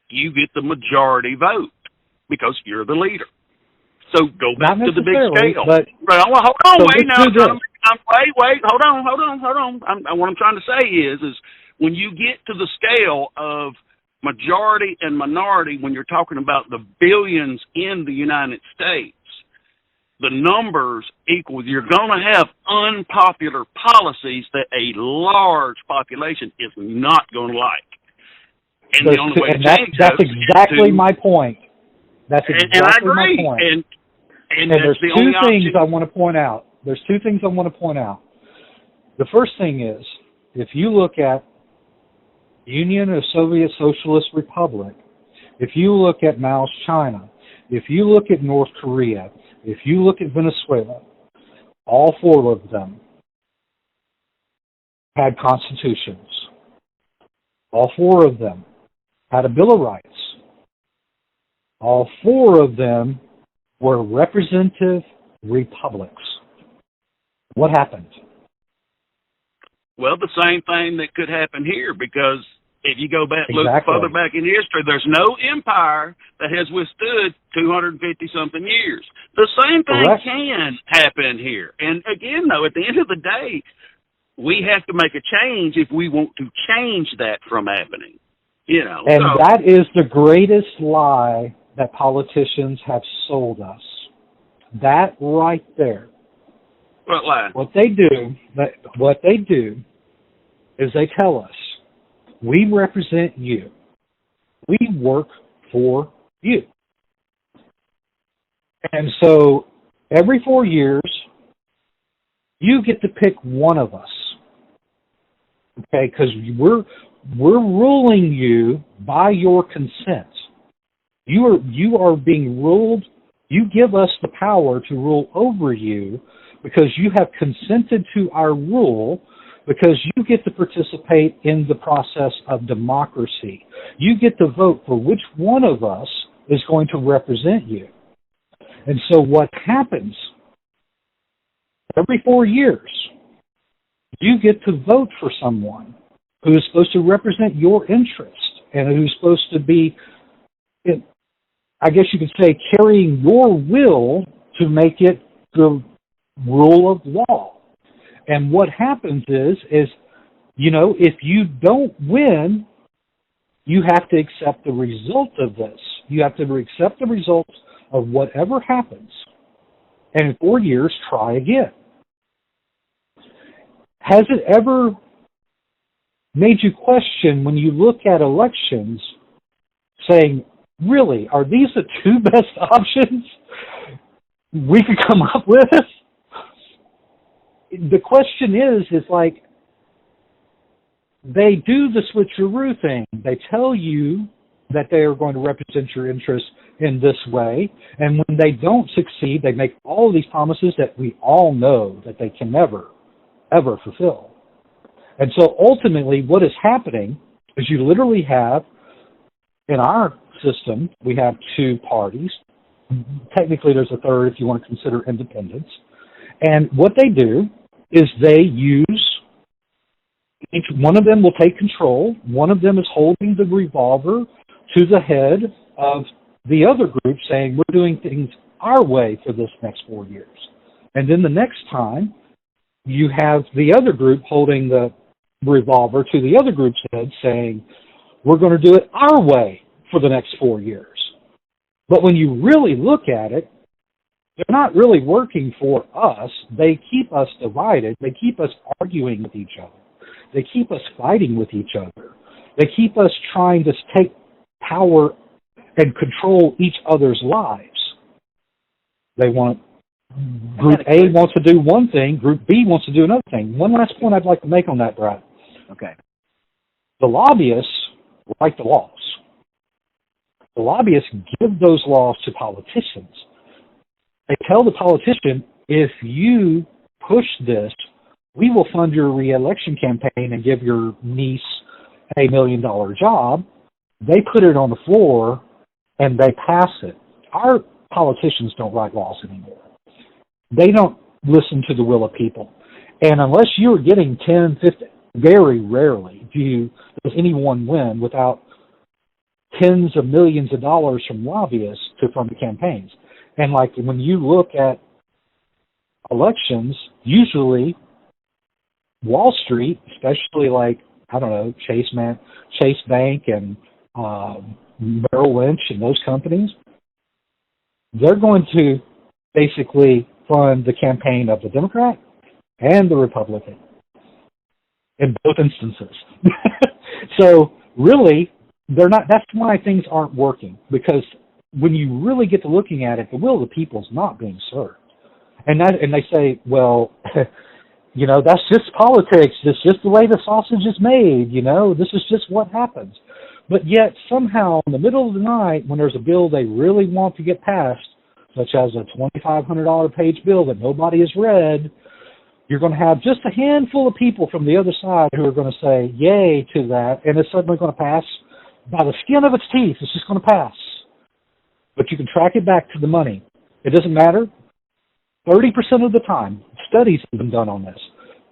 you get the majority vote because you're the leader. So go back to the big scale. But hold on, wait now. Wait, hold on. What I'm trying to say is when you get to the scale of majority and minority, when you're talking about the billions in the United States, the numbers equal, you're going to have unpopular policies that a large population is not going to like. And the only way to change that's exactly my point. That's exactly my point. And there's two things I want to point out. The first thing is, if you look at Union of Soviet Socialist Republic, if you look at Mao's China, if you look at North Korea, if you look at Venezuela, all four of them had constitutions. All four of them had a Bill of Rights. All four of them were representative republics. What happened? Well, the same thing that could happen here, because if you go back, look Exactly. further back in history, there's no empire that has withstood 250-something years. The same thing Correct. can happen here. And again, though, at the end of the day, we have to make a change if we want to change that from happening. You know, and that is the greatest lie that politicians have sold us. That right there. What lie? What they do is they tell us, we represent you. We work for you. And so every 4 years, you get to pick one of us. Okay, because we're ruling you by your consent. You are being ruled. You give us the power to rule over you because you have consented to our rule, because you get to participate in the process of democracy. You get to vote for which one of us is going to represent you. And so what happens, every 4 years, you get to vote for someone who is supposed to represent your interest and who's supposed to be, I guess you could say, carrying your will to make it the rule of law. And what happens is, you know, if you don't win, you have to accept the result of this. You have to accept the results of whatever happens. And in 4 years, try again. Has it ever made you question, when you look at elections, saying, really, are these the two best options we could come up with? The question is like, they do the switcheroo thing. They tell you that they are going to represent your interests in this way, and when they don't succeed, they make all of these promises that we all know that they can never, ever fulfill. And so ultimately what is happening is you literally have, in our system, we have two parties. Technically there's a third if you want to consider independence. And what they do is they use, each one of them will take control. One of them is holding the revolver to the head of the other group, saying, we're doing things our way for this next 4 years. And then the next time, you have the other group holding the revolver to the other group's head, saying, we're going to do it our way for the next 4 years. But when you really look at it, they're not really working for us. They keep us divided. They keep us arguing with each other. They keep us fighting with each other. They keep us trying to take power and control each other's lives. They want, Group A wants to do one thing, Group B wants to do another thing. One last point I'd like to make on that, Brad. Okay. The lobbyists write the laws. The lobbyists give those laws to politicians. They tell the politician, if you push this, we will fund your re-election campaign and give your niece a $1 million job. They put it on the floor and they pass it. Our politicians don't write laws anymore. They don't listen to the will of people. And unless you're getting 10, 15, very rarely does anyone win without tens of millions of dollars from lobbyists to fund the campaigns. And like when you look at elections, usually Wall Street, especially like, I don't know, Chase Bank and Merrill Lynch and those companies, they're going to basically fund the campaign of the Democrat and the Republican in both instances. So really, they're not. That's why things aren't working, because when you really get to looking at it, the will of the people is not being served. And they say, well, you know, that's just politics. It's just the way the sausage is made. You know, this is just what happens. But yet somehow in the middle of the night, when there's a bill they really want to get passed, such as a $2,500 page bill that nobody has read, you're going to have just a handful of people from the other side who are going to say yay to that, and it's suddenly going to pass by the skin of its teeth. It's just going to pass. But you can track it back to the money. It doesn't matter. 30% of the time, studies have been done on this,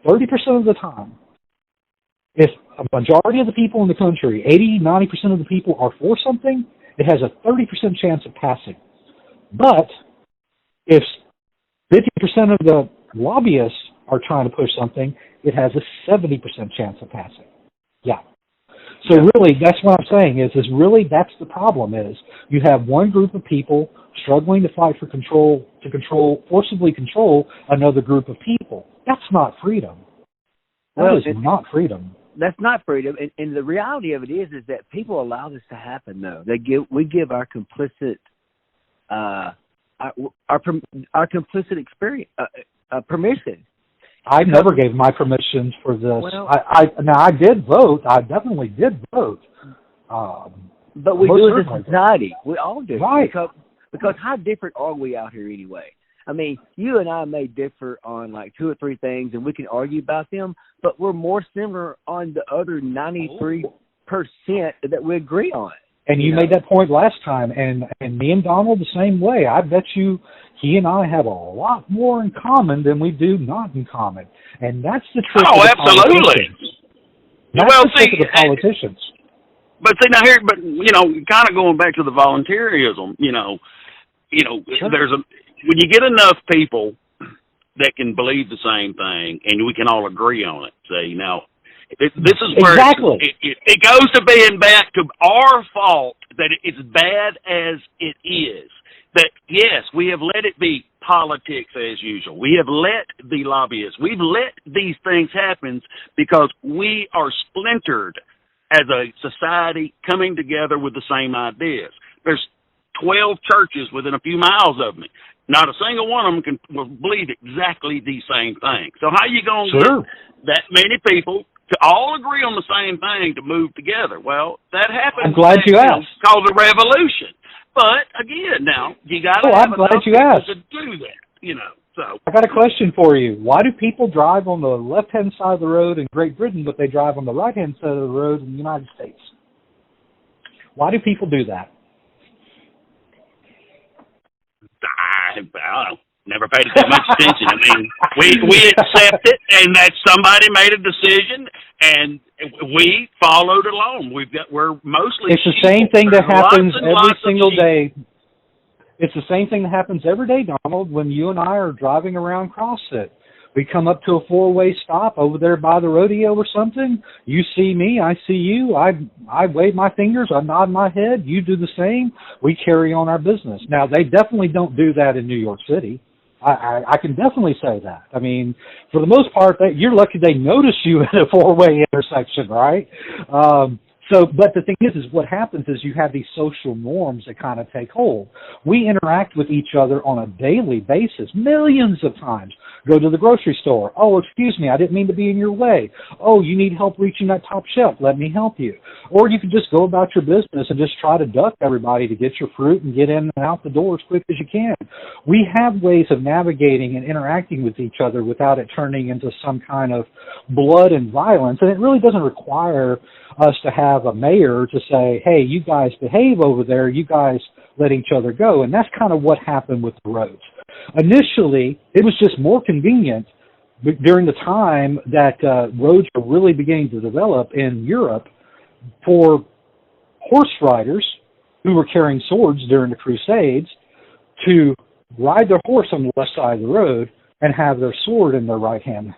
30% of the time, if a majority of the people in the country, 80, 90% of the people are for something, it has a 30% chance of passing. But if 50% of the lobbyists are trying to push something, it has a 70% chance of passing. Yeah. So really, that's what I'm saying is really that's the problem is you have one group of people struggling to fight for control, forcibly control another group of people. That's not freedom. That is not freedom. That's not freedom. And the reality of it is that people allow this to happen, though. We give our complicit, our complicit experience, permission. I never gave my permission for this. Well, I did vote. I definitely did vote. But we do it as a society. We all do. Right. Because how different are we out here anyway? I mean, you and I may differ on like 2 or 3 things, and we can argue about them, but we're more similar on the other 93% that we agree on. And you made that point last time, and me and Donald the same way. I bet you he and I have a lot more in common than we do not in common. And that's the trick of the politicians. That's the trick of the politicians. But see, now here, kind of going back to the volunteerism, sure. When you get enough people that can believe the same thing, and we can all agree on it, see, now, this is where exactly. it goes to being back to our fault that it's bad as it is. That, yes, we have let it be politics as usual. We have let the lobbyists, we've let these things happen because we are splintered as a society coming together with the same ideas. There's 12 churches within a few miles of me. Not a single one of them will believe exactly the same thing. So how you going to get that many people to all agree on the same thing to move together? Well, that happens. I'm glad you asked. It's called a revolution. But again, now you got to have enough people to do that. So I got a question for you. Why do people drive on the left-hand side of the road in Great Britain, but they drive on the right-hand side of the road in the United States? Why do people do that? I never paid it that much attention. I mean, we accept it, and that somebody made a decision, and we followed along. We're mostly. It's the same thing that happens every single day. It's the same thing that happens every day, Donald. When you and I are driving around CrossFit, we come up to a 4-way stop over there by the rodeo or something. You see me, I see you. I wave my fingers, I nod my head. You do the same. We carry on our business. Now, they definitely don't do that in New York City. I can definitely say that. I mean, for the most part, you're lucky they notice you at a 4-way intersection, right? But the thing is what happens is you have these social norms that kind of take hold. We interact with each other on a daily basis, millions of times. Go to the grocery store. Oh, excuse me, I didn't mean to be in your way. Oh, you need help reaching that top shelf. Let me help you. Or you can just go about your business and just try to duck everybody to get your fruit and get in and out the door as quick as you can. We have ways of navigating and interacting with each other without it turning into some kind of blood and violence. And it really doesn't require us to have a mayor to say, hey, you guys behave over there. You guys let each other go. And that's kind of what happened with the roads. Initially, it was just more convenient during the time that roads were really beginning to develop in Europe for horse riders who were carrying swords during the Crusades to ride their horse on the left side of the road and have their sword in their right hand.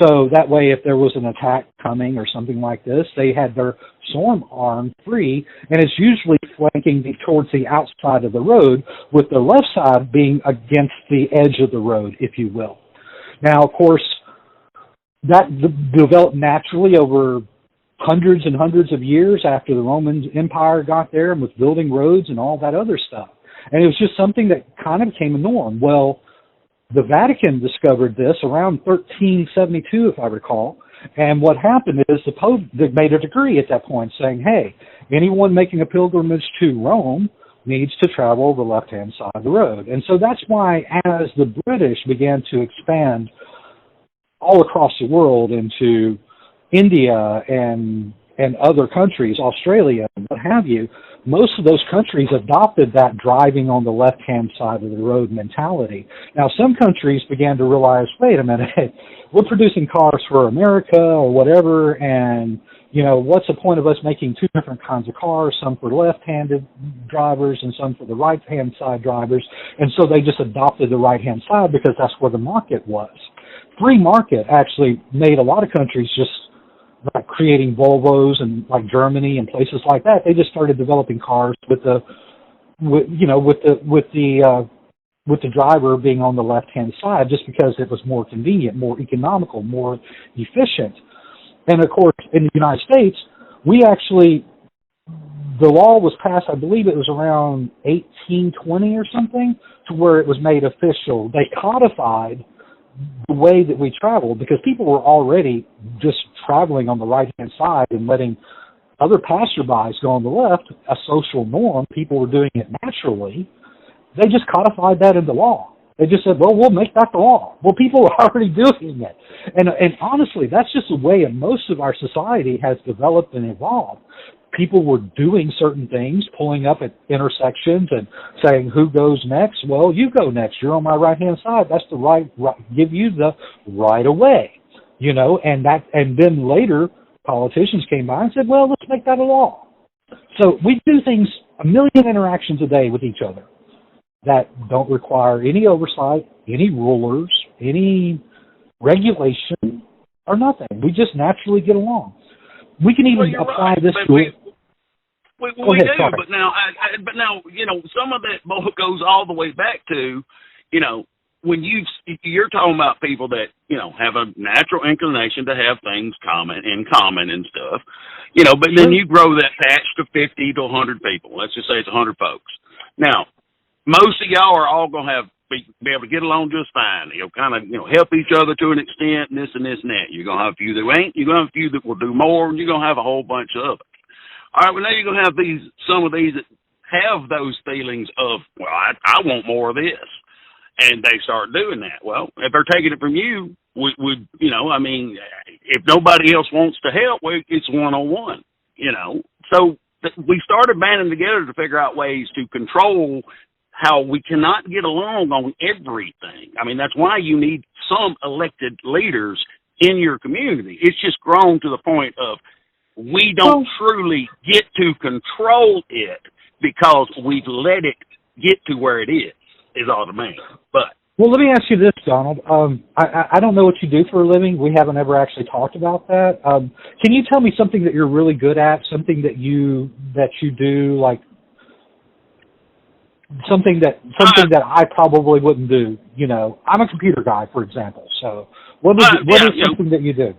So that way, if there was an attack coming or something like this, they had their sword arm free, and it's usually flanking towards the outside of the road, with the left side being against the edge of the road, if you will. Now, of course, that developed naturally over hundreds and hundreds of years after the Roman Empire got there and was building roads and all that other stuff. And it was just something that kind of became a norm. Well, the Vatican discovered this around 1372, if I recall, and what happened is the Pope made a decree at that point saying, hey, anyone making a pilgrimage to Rome needs to travel the left-hand side of the road. And so that's why as the British began to expand all across the world into India and other countries, Australia and what have you, most of those countries adopted that driving on the left-hand side of the road mentality. Now, some countries began to realize, wait a minute, we're producing cars for America or whatever, and, what's the point of us making two different kinds of cars, some for left-handed drivers and some for the right-hand side drivers, and so they just adopted the right-hand side because that's where the market was. Free market actually made a lot of countries just like creating Volvos and like Germany and places like that. They just started developing cars with the driver being on the left-hand side just because it was more convenient, more economical, more efficient. And of course, in the United States, the law was passed, I believe it was around 1820 or something, to where it was made official. They codified the way that we traveled because people were already just traveling on the right-hand side and letting other passerbys go on the left, a social norm. People were doing it naturally. They just codified that into law. They just said, well, we'll make that the law. Well, people were already doing it. And honestly, that's just the way most of our society has developed and evolved. People were doing certain things, pulling up at intersections and saying, who goes next? Well, you go next. You're on my right-hand side. That's the right give you the right of way, and then later politicians came by and said, well, let's make that a law. So we do things, 1 million interactions a day with each other that don't require any oversight, any rulers, any regulation, or nothing. We just naturally get along. We can even apply this to it. We do, but now, some of that goes all the way back to, when you're talking about people that, have a natural inclination to have things in common and stuff, but then you grow that patch to 50 to 100 people. Let's just say it's 100 folks. Now, most of y'all are all going to be able to get along just fine. Kind of, help each other to an extent, and this and this and that. You're going to have a few that ain't. You're going to have a few that will do more, and you're going to have a whole bunch of it. All right, well, now you're going to have some of these that have those feelings of, well, I want more of this. And they start doing that. Well, if they're taking it from you, if nobody else wants to help, it's one-on-one, So we started banding together to figure out ways to control how we cannot get along on everything. I mean, that's why you need some elected leaders in your community. It's just grown to the point of we don't truly get to control it because we've let it get to where it is all the main. But well, let me ask you this, Donald. I don't know what you do for a living. We haven't ever actually talked about that. Can you tell me something that you're really good at, something that you do, like something that I probably wouldn't do? I'm a computer guy, for example. So what is something that you do?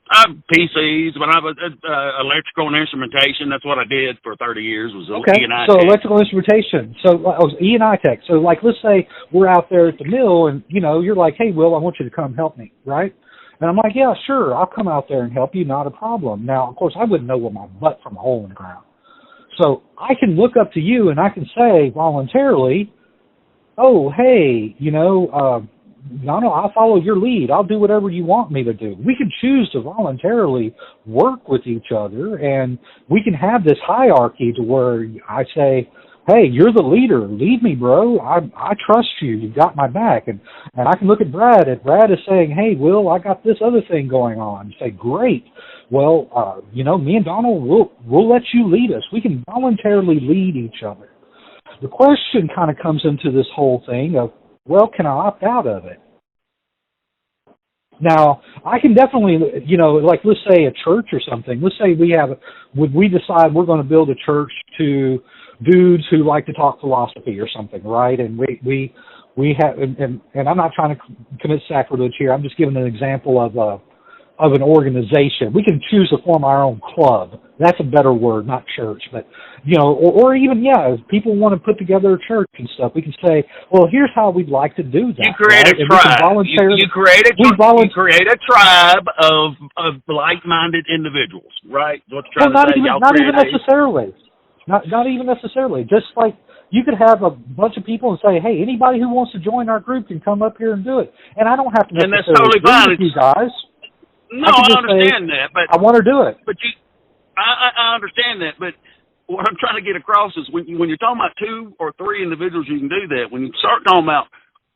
I have PCs, but I have electrical and instrumentation. That's what I did for 30 years. Was E&I so tech. Electrical instrumentation. So I was E&I tech. So like, let's say we're out there at the mill, and you're like, hey, Will, I want you to come help me, right? And I'm like, yeah, sure, I'll come out there and help you, not a problem. Now, of course, I wouldn't know what my butt from a hole in the ground. So I can look up to you and I can say voluntarily, oh, hey, Donald, I'll follow your lead. I'll do whatever you want me to do. We can choose to voluntarily work with each other, and we can have this hierarchy to where I say, hey, you're the leader. Lead me, bro. I trust you. You've got my back. And I can look at Brad. If Brad is saying, hey, Will, I got this other thing going on, say, great. Well, me and Donald, we'll let you lead us. We can voluntarily lead each other. The question kind of comes into this whole thing of, well, can I opt out of it? Now, I can definitely, like let's say a church or something. Let's say we decide we're going to build a church to dudes who like to talk philosophy or something, right? And we have, and I'm not trying to commit sacrilege here. I'm just giving an example of an organization. We can choose to form our own club. That's a better word, not church, but or even if people want to put together a church and stuff, we can say, well, here's how we'd like to do that. You create a tribe. You create a tribe of like-minded individuals, right? Not even necessarily. Not even necessarily. Just like you could have a bunch of people and say, hey, anybody who wants to join our group can come up here and do it, and I don't have to necessarily agree with you guys. No, I understand that, but I want to do it. But I understand that, but what I'm trying to get across is when you're talking about 2 or 3 individuals, you can do that. When you start talking about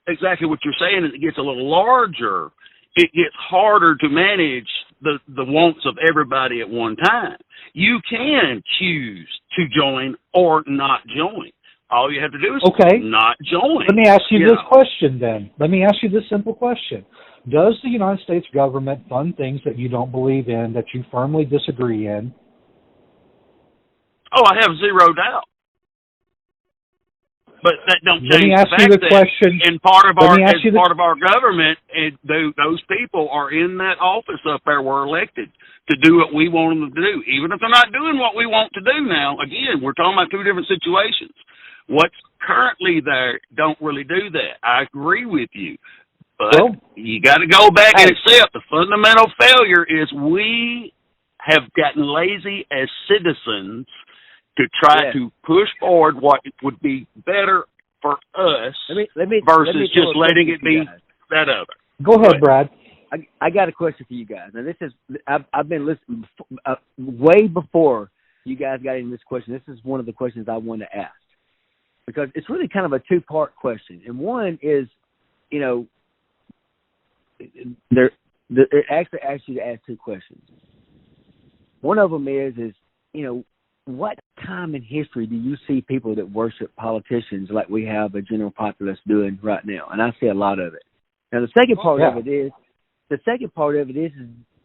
exactly what you're saying, it gets a little larger. It gets harder to manage the wants of everybody at one time. You can choose to join or not join. All you have to do is not join. Let me ask you this question then. Let me ask you this simple question. Does the United States government fund things that you don't believe in, that you firmly disagree in? Oh, I have zero doubt. But that don't change Let me ask the fact you the question. And part of our government, those people are in that office up there, were elected to do what we want them to do. Even if they're not doing what we want to do now, again, we're talking about 2 different situations. What's currently there don't really do that. I agree with you. But you got to go back and accept the fundamental failure is we have gotten lazy as citizens to try to push forward what would be better for us versus just letting it be that other. Go ahead, Brad. I got a question for you guys. Now, this is I've been listening way before you guys got into this question. This is one of the questions I wanted to ask because it's really kind of a 2-part question. And one is, it actually asks you to ask 2 questions. One of them is what time in history do you see people that worship politicians like we have a general populace doing right now? And I see a lot of it. Now, the second part of it is,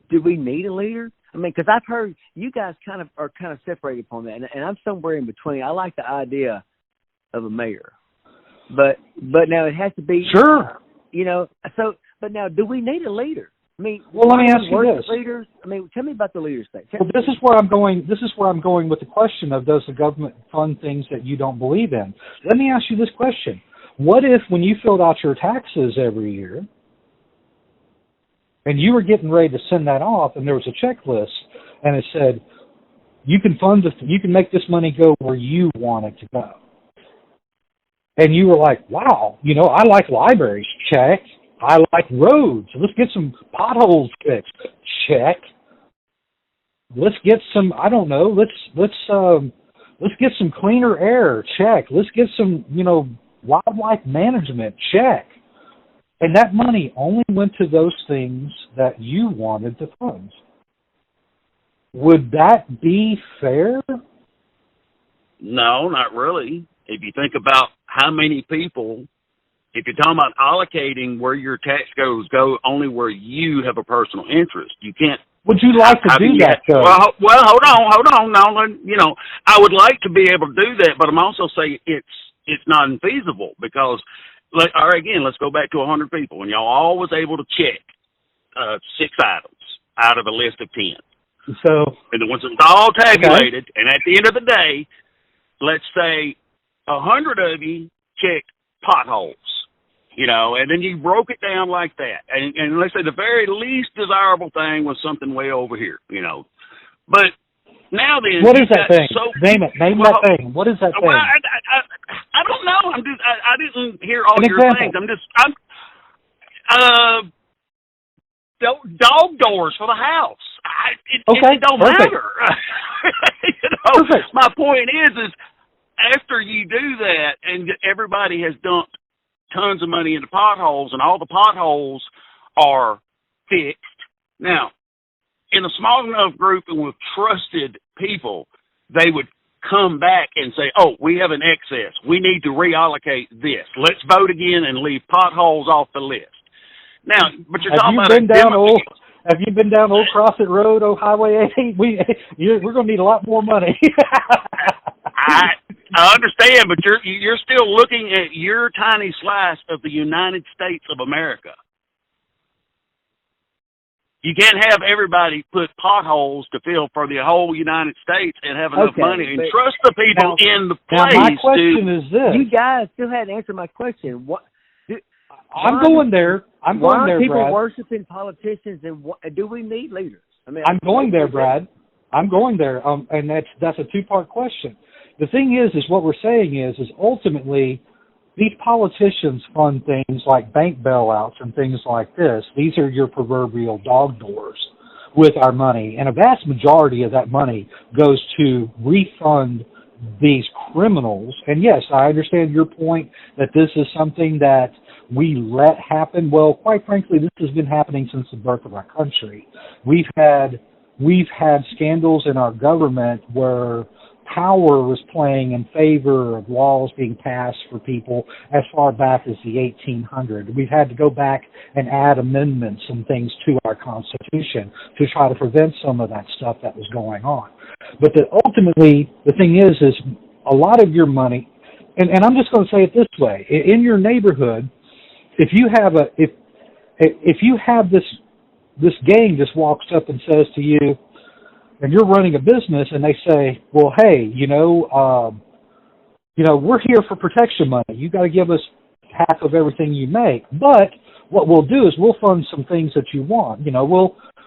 do we need a leader? I mean, because I've heard you guys are separated upon that, and I'm somewhere in between. I like the idea of a mayor, but now it has to be But now, do we need a leader? I mean, let me ask you this. Leaders. I mean, tell me about the leader state. Well, this is where I'm going. This is where I'm going with the question of does the government fund things that you don't believe in? Let me ask you this question: what if, when you filled out your taxes every year, and you were getting ready to send that off, and there was a checklist, and it said you can make this money go where you want it to go, and you were like, wow, I like libraries, check. I like roads. Let's get some potholes fixed. Check. Let's get some. I don't know. Let's get some cleaner air. Check. Let's get some wildlife management. Check. And that money only went to those things that you wanted to fund. Would that be fair? No, not really. If you think about how many people. If you're talking about allocating where your tax goes, go only where you have a personal interest. You can't. Would you like to do that, though? Well, hold on. Now, I would like to be able to do that, but I'm also saying it's not infeasible because, let's go back to 100 people, and y'all always able to check 6 items out of a list of 10. And once it's all tabulated, and at the end of the day, let's say 100 of you checked potholes. And then you broke it down like that. And let's say the very least desirable thing was something way over here, But now then... What is that thing? Name it. Name that thing. What is that thing? I don't know. I didn't hear all your things. Dog doors for the house. It don't matter. Perfect. My point is after you do that and everybody has dumped tons of money into potholes, and all the potholes are fixed. Now, in a small enough group and with trusted people, they would come back and say, oh, we have an excess. We need to reallocate this. Let's vote again and leave potholes off the list. Now, but you're talking about... Have you been down Old Crossett Road, Highway 8? We're going to need a lot more money. I understand, but you're still looking at your tiny slice of the United States of America. You can't have everybody put potholes to fill for the whole United States and have enough money and trust the people in the place. Now my question is this: you guys still hadn't answered my question. I'm going there. Why are people Brad. Worshiping politicians, and do we need leaders? I'm going there, Brad. I'm going there, and that's a 2-part question. The thing is what we're saying is ultimately these politicians fund things like bank bailouts and things like this. These are your proverbial dog doors with our money, and a vast majority of that money goes to refund these criminals, and yes, I understand your point that this is something that we let happen. Well, quite frankly, this has been happening since the birth of our country. We've had scandals in our government where power was playing in favor of laws being passed for people as far back as the 1800s. We've had to go back and add amendments and things to our Constitution to try to prevent some of that stuff that was going on. But ultimately, the thing is a lot of your money, and I'm just going to say it this way: in your neighborhood, if you have this gang just walks up and says to you, and you're running a business, and they say, well, hey, we're here for protection money. You got to give us half of everything you make. But what we'll do is we'll fund some things that you want.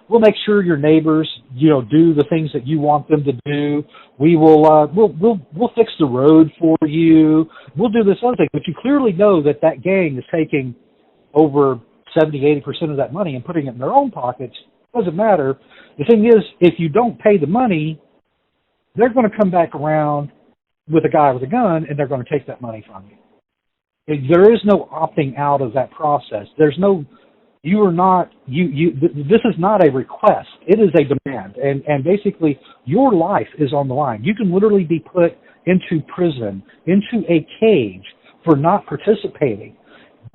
We'll make sure your neighbors, do the things that you want them to do. We will, we'll fix the road for you. We'll do this other thing. But you clearly know that gang is taking over 70-80% of that money and putting it in their own pockets. Doesn't matter. The thing is, if you don't pay the money, they're going to come back around with a guy with a gun, and they're going to take that money from you. There is no opting out of that process. There's no, this is not a request. It is a demand. And basically, your life is on the line. You can literally be put into prison, into a cage for not participating.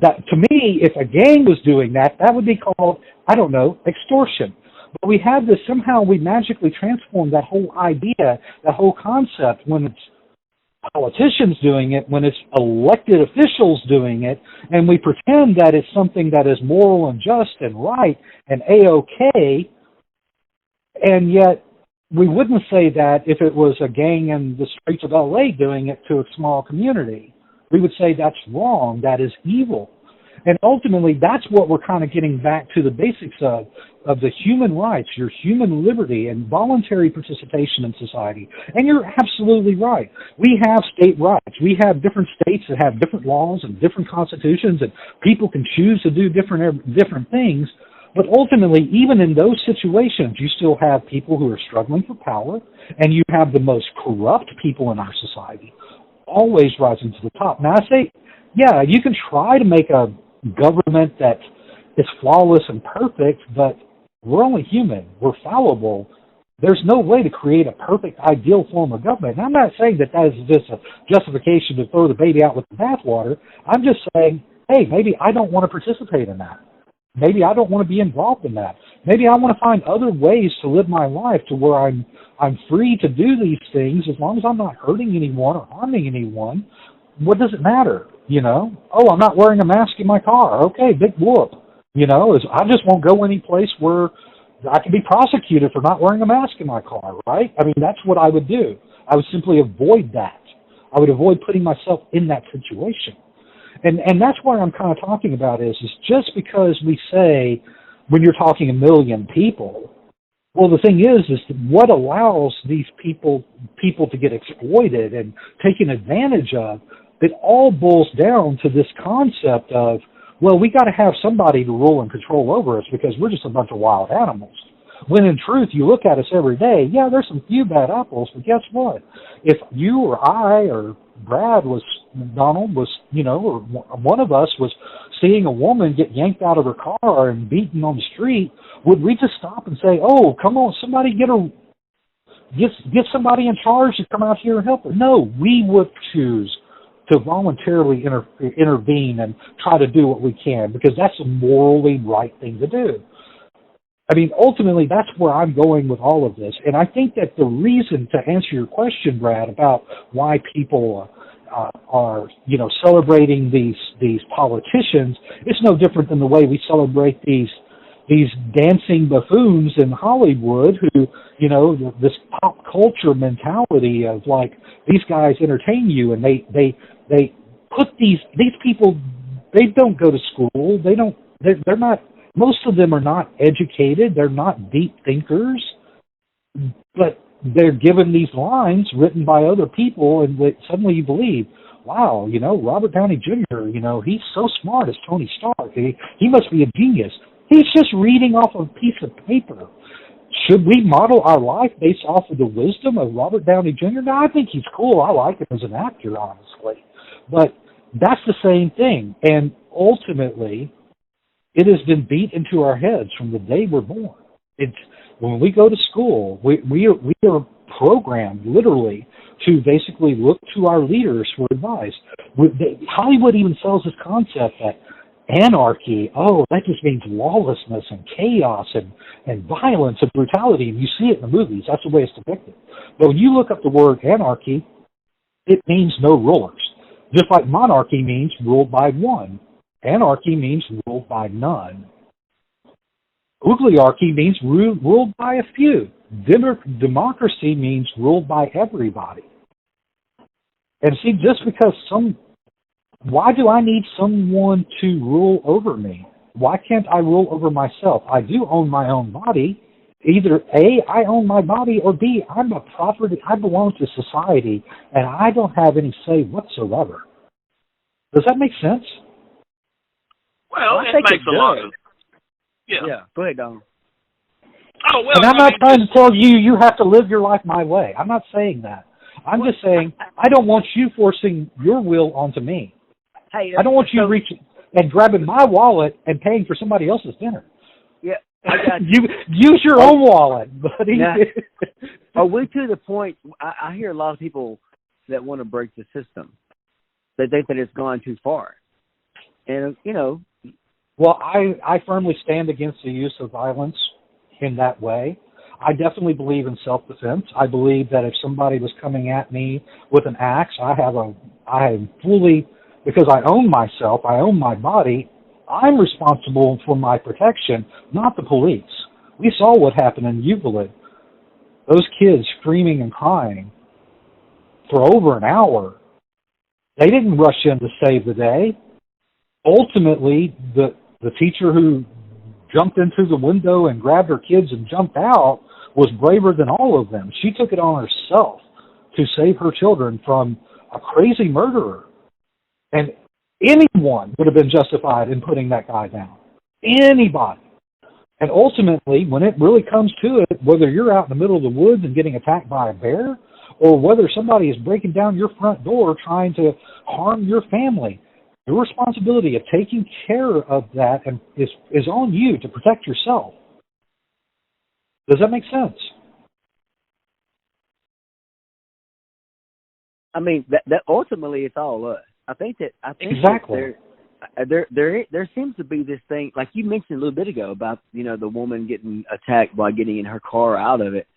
That, to me, if a gang was doing that, that would be called, I don't know, extortion. But we have this, somehow we magically transform that whole idea, that whole concept, when it's politicians doing it, when it's elected officials doing it, and we pretend that it's something that is moral and just and right and A-OK, and yet we wouldn't say that if it was a gang in the streets of L.A. doing it to a small community. We would say that's wrong, that is evil. And ultimately, that's what we're kind of getting back to the basics of the human rights, your human liberty and voluntary participation in society. And you're absolutely right. We have state rights. We have different states that have different laws and different constitutions, and people can choose to do different things. But ultimately, even in those situations, you still have people who are struggling for power, and you have the most corrupt people in our society always rising to the top. Now, I say, yeah, you can try to make a government that is flawless and perfect, but we're only human. We're fallible. There's no way to create a perfect, ideal form of government. And I'm not saying that is just a justification to throw the baby out with the bathwater. I'm just saying, hey, maybe I don't want to participate in that. Maybe I don't want to be involved in that. Maybe I want to find other ways to live my life to where I'm free to do these things as long as I'm not hurting anyone or harming anyone. What does it matter? Oh, I'm not wearing a mask in my car. Okay, big whoop. I just won't go any place where I can be prosecuted for not wearing a mask in my car, right? I mean, that's what I would do. I would simply avoid that. I would avoid putting myself in that situation. And that's what I'm kind of talking about is just because we say when you're talking 1 million people, well, the thing is what allows these people to get exploited and taken advantage of, it all boils down to this concept of, well, we got to have somebody to rule and control over us because we're just a bunch of wild animals. When in truth, you look at us every day, yeah, there's some few bad apples, but guess what? If you or I or Donald was, or one of us was seeing a woman get yanked out of her car and beaten on the street, would we just stop and say, oh, come on, somebody get somebody in charge to come out here and help her? No, we would choose to voluntarily intervene and try to do what we can because that's a morally right thing to do. I mean, ultimately, that's where I'm going with all of this. And I think that the reason, to answer your question, Brad, about why people are, celebrating these politicians, it's no different than the way we celebrate these dancing buffoons in Hollywood who, this pop culture mentality of like, these guys entertain you, and they put these people, they don't go to school, they're not, most of them are not educated, they're not deep thinkers, but they're given these lines written by other people, and suddenly you believe, wow, Robert Downey Jr., he's so smart as Tony Stark. He must be a genius. He's just reading off a piece of paper. should we model our life based off of the wisdom of Robert Downey Jr.? Now, I think he's cool. I like him as an actor, honestly. But that's the same thing. And ultimately, it has been beat into our heads from the day we're born. It's when we go to school, we are programmed literally to basically look to our leaders for advice. Hollywood even sells this concept that anarchy, that just means lawlessness and chaos and violence and brutality, and you see it in the movies. That's the way it's depicted. But when you look up the word anarchy, it means no rulers. Just like monarchy means ruled by one. Anarchy means ruled by none. Oligarchy means ruled by a few. Democracy means ruled by everybody. And see, just because why do I need someone to rule over me? Why can't I rule over myself? I do own my own body. Either A, I own my body, or B, I'm a property. I belong to society, and I don't have any say whatsoever. Does that make sense? Well, it makes a lot of. Yeah. Go ahead, Donald. Oh, well, and I'm not trying to tell you have to live your life my way. I'm not saying that. I'm just saying I don't want you forcing your will onto me. Hey, I don't want you reaching and grabbing my wallet and paying for somebody else's dinner. Yeah, I got you. Use your own wallet, buddy. Now, are we to the point? I hear a lot of people that want to break the system. They think that it's gone too far, and Well, I firmly stand against the use of violence in that way. I definitely believe in self-defense. I believe that if somebody was coming at me with an axe, I am fully, because I own myself, I own my body, I'm responsible for my protection, not the police. We saw what happened in Euclid. Those kids screaming and crying for over an hour. They didn't rush in to save the day. Ultimately, the teacher who jumped into the window and grabbed her kids and jumped out was braver than all of them. She took it on herself to save her children from a crazy murderer. And anyone would have been justified in putting that guy down. Anybody. And ultimately, when it really comes to it, whether you're out in the middle of the woods and getting attacked by a bear, or whether somebody is breaking down your front door trying to harm your family, your responsibility of taking care of that is on you to protect yourself. Does that make sense? I mean, that ultimately it's all us. I think exactly. There seems to be this thing, like you mentioned a little bit ago about the woman getting attacked by getting in her car out of it.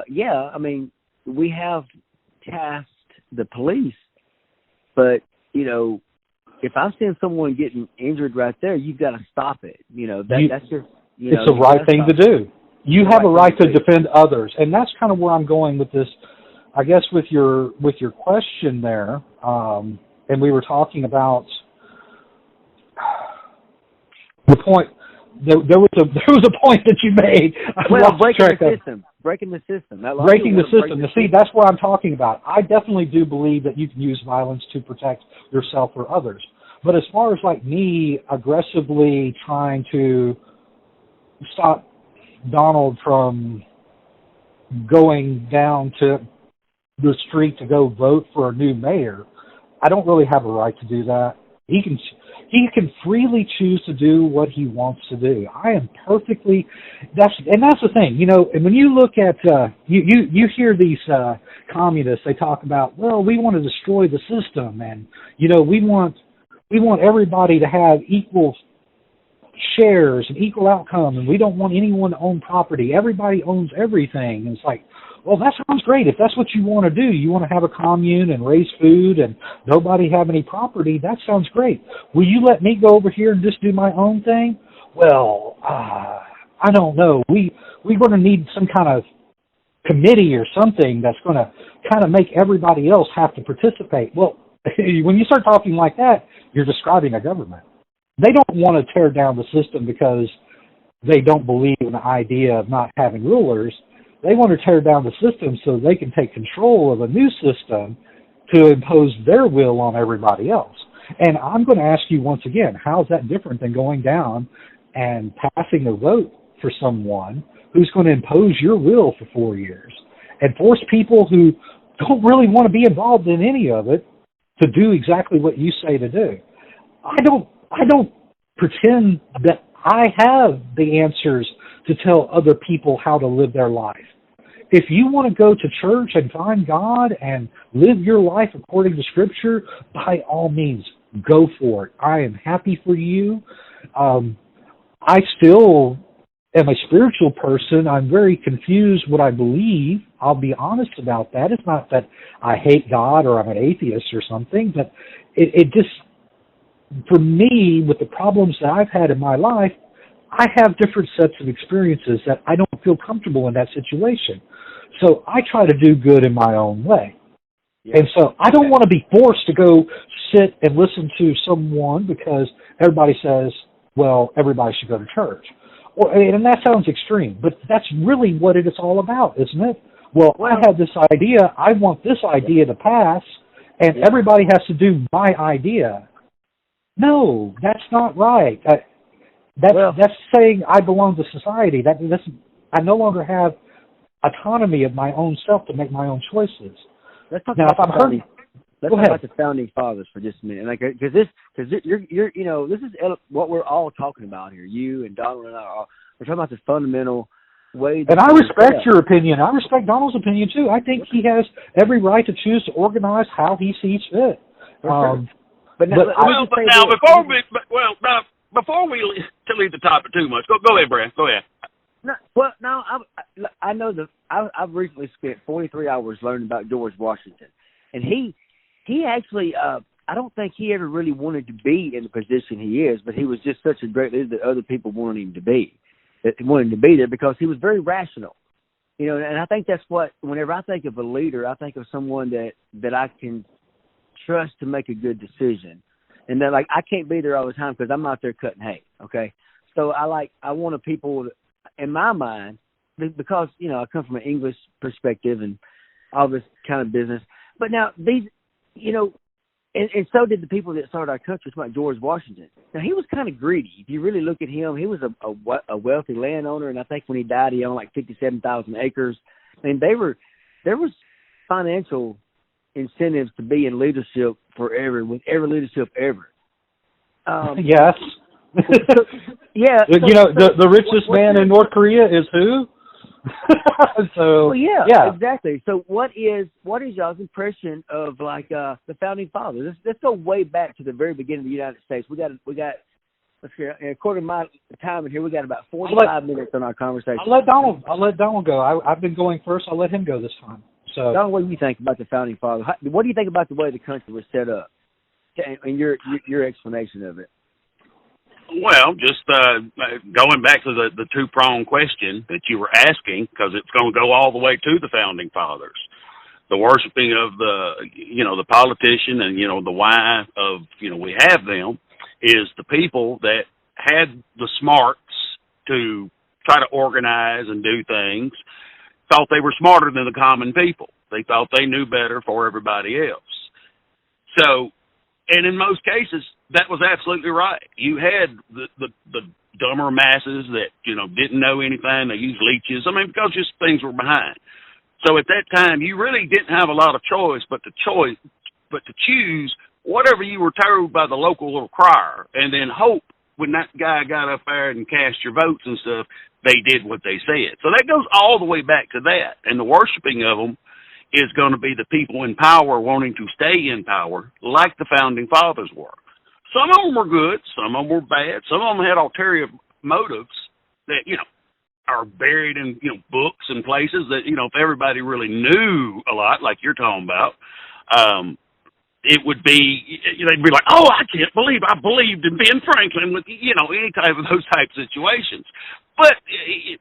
Yeah, I mean, we have tasked the police, but if I'm seeing someone getting injured right there, you've got to stop it. That's just it's the right thing to do. You have a right to defend others, and that's kind of where I'm going with this. I guess with your question there, and we were talking about the point. There was a point that you made. Breaking the system. Breaking the system. Now, see, that's what I'm talking about. I definitely do believe that you can use violence to protect yourself or others. But as far as like me aggressively trying to stop Donald from going down to the street to go vote for a new mayor, I don't really have a right to do that. He can freely choose to do what he wants to do. I am perfectly. That's the thing, And when you look at you hear these communists, they talk about, well, we want to destroy the system, and we want everybody to have equal shares and equal outcome, and we don't want anyone to own property. Everybody owns everything. And it's like, well, that sounds great. If that's what you want to do, you want to have a commune and raise food and nobody have any property, that sounds great. Will you let me go over here and just do my own thing? Well, I don't know. We're going to need some kind of committee or something that's going to kind of make everybody else have to participate. Well, when you start talking like that, you're describing a government. They don't want to tear down the system because they don't believe in the idea of not having rulers. They want to tear down the system so they can take control of a new system to impose their will on everybody else. And I'm going to ask you once again, how is that different than going down and passing a vote for someone who's going to impose your will for 4 years and force people who don't really want to be involved in any of it to do exactly what you say to do. I don't pretend that I have the answers to tell other people how to live their life. If you want to go to church and find God and live your life according to Scripture, by all means, go for it. I am happy for you. I still am a spiritual person. I'm very confused what I believe. I'll be honest about that. It's not that I hate God or I'm an atheist or something, but it just, for me, with the problems that I've had in my life, I have different sets of experiences that I don't feel comfortable in that situation. So I try to do good in my own way. Yeah. And so I don't want to be forced to go sit and listen to someone because everybody says, well, everybody should go to church. And that sounds extreme, but that's really what it is all about, isn't it? Well, I have this idea. I want this idea to pass, and everybody has to do my idea. No, that's not right. That's saying I belong to society. I no longer have autonomy of my own self to make my own choices. Let's talk about the founding fathers for just a minute, because you're this is what we're all talking about here. You and Donald and we're talking about the fundamental way. And I respect your opinion. I respect Donald's opinion too. I think he has every right to choose to organize how he sees fit. Before we leave the topic too much, go ahead, Brad. Go ahead. I know that I've recently spent 43 hours learning about George Washington, and he actually I don't think he ever really wanted to be in the position he is, but he was just such a great leader that other people wanted him to be. That wanted to be there because he was very rational, and I think that's what. Whenever I think of a leader, I think of someone that I can trust to make a good decision, and that I can't be there all the time because I'm out there cutting hay. Okay, so I want people. In my mind, because, I come from an English perspective and all this kind of business. But now these, and so did the people that started our country, like George Washington. Now, he was kind of greedy. If you really look at him, he was a wealthy landowner, and I think when he died, he owned like 57,000 acres. I mean, there was financial incentives to be in leadership forever, with every leadership ever. Yes. Yeah. The richest man in North Korea is who? So. Well, yeah, exactly. So what is y'all's impression of the founding fathers? Let's go way back to the very beginning of the United States. We got. Let's see. According to my time in here, we got about 45 minutes on our conversation. I'll let Donald go. I've been going first. I'll let him go this time. So, Donald, what do you think about the founding fathers? What do you think about the way the country was set up? And your explanation of it. Well, just going back to the two-pronged question that you were asking, because it's going to go all the way to the founding fathers. The worshiping of the politician and, the why of, we have them is the people that had the smarts to try to organize and do things, thought they were smarter than the common people. They thought they knew better for everybody else. So, and in most cases, that was absolutely right. You had the dumber masses that, didn't know anything. They used leeches. Because just things were behind. So at that time, you really didn't have a lot of choice but to choose whatever you were told by the local little crier, and then hope when that guy got up there and cast your votes and stuff, they did what they said. So that goes all the way back to that. And the worshiping of them is going to be the people in power wanting to stay in power, like the founding fathers were. Some of them were good, some of them were bad, some of them had ulterior motives that, are buried in, books and places that, if everybody really knew a lot, like you're talking about, it would be, they'd be like, oh, I can't believe I believed in Ben Franklin with, any type of those type of situations. But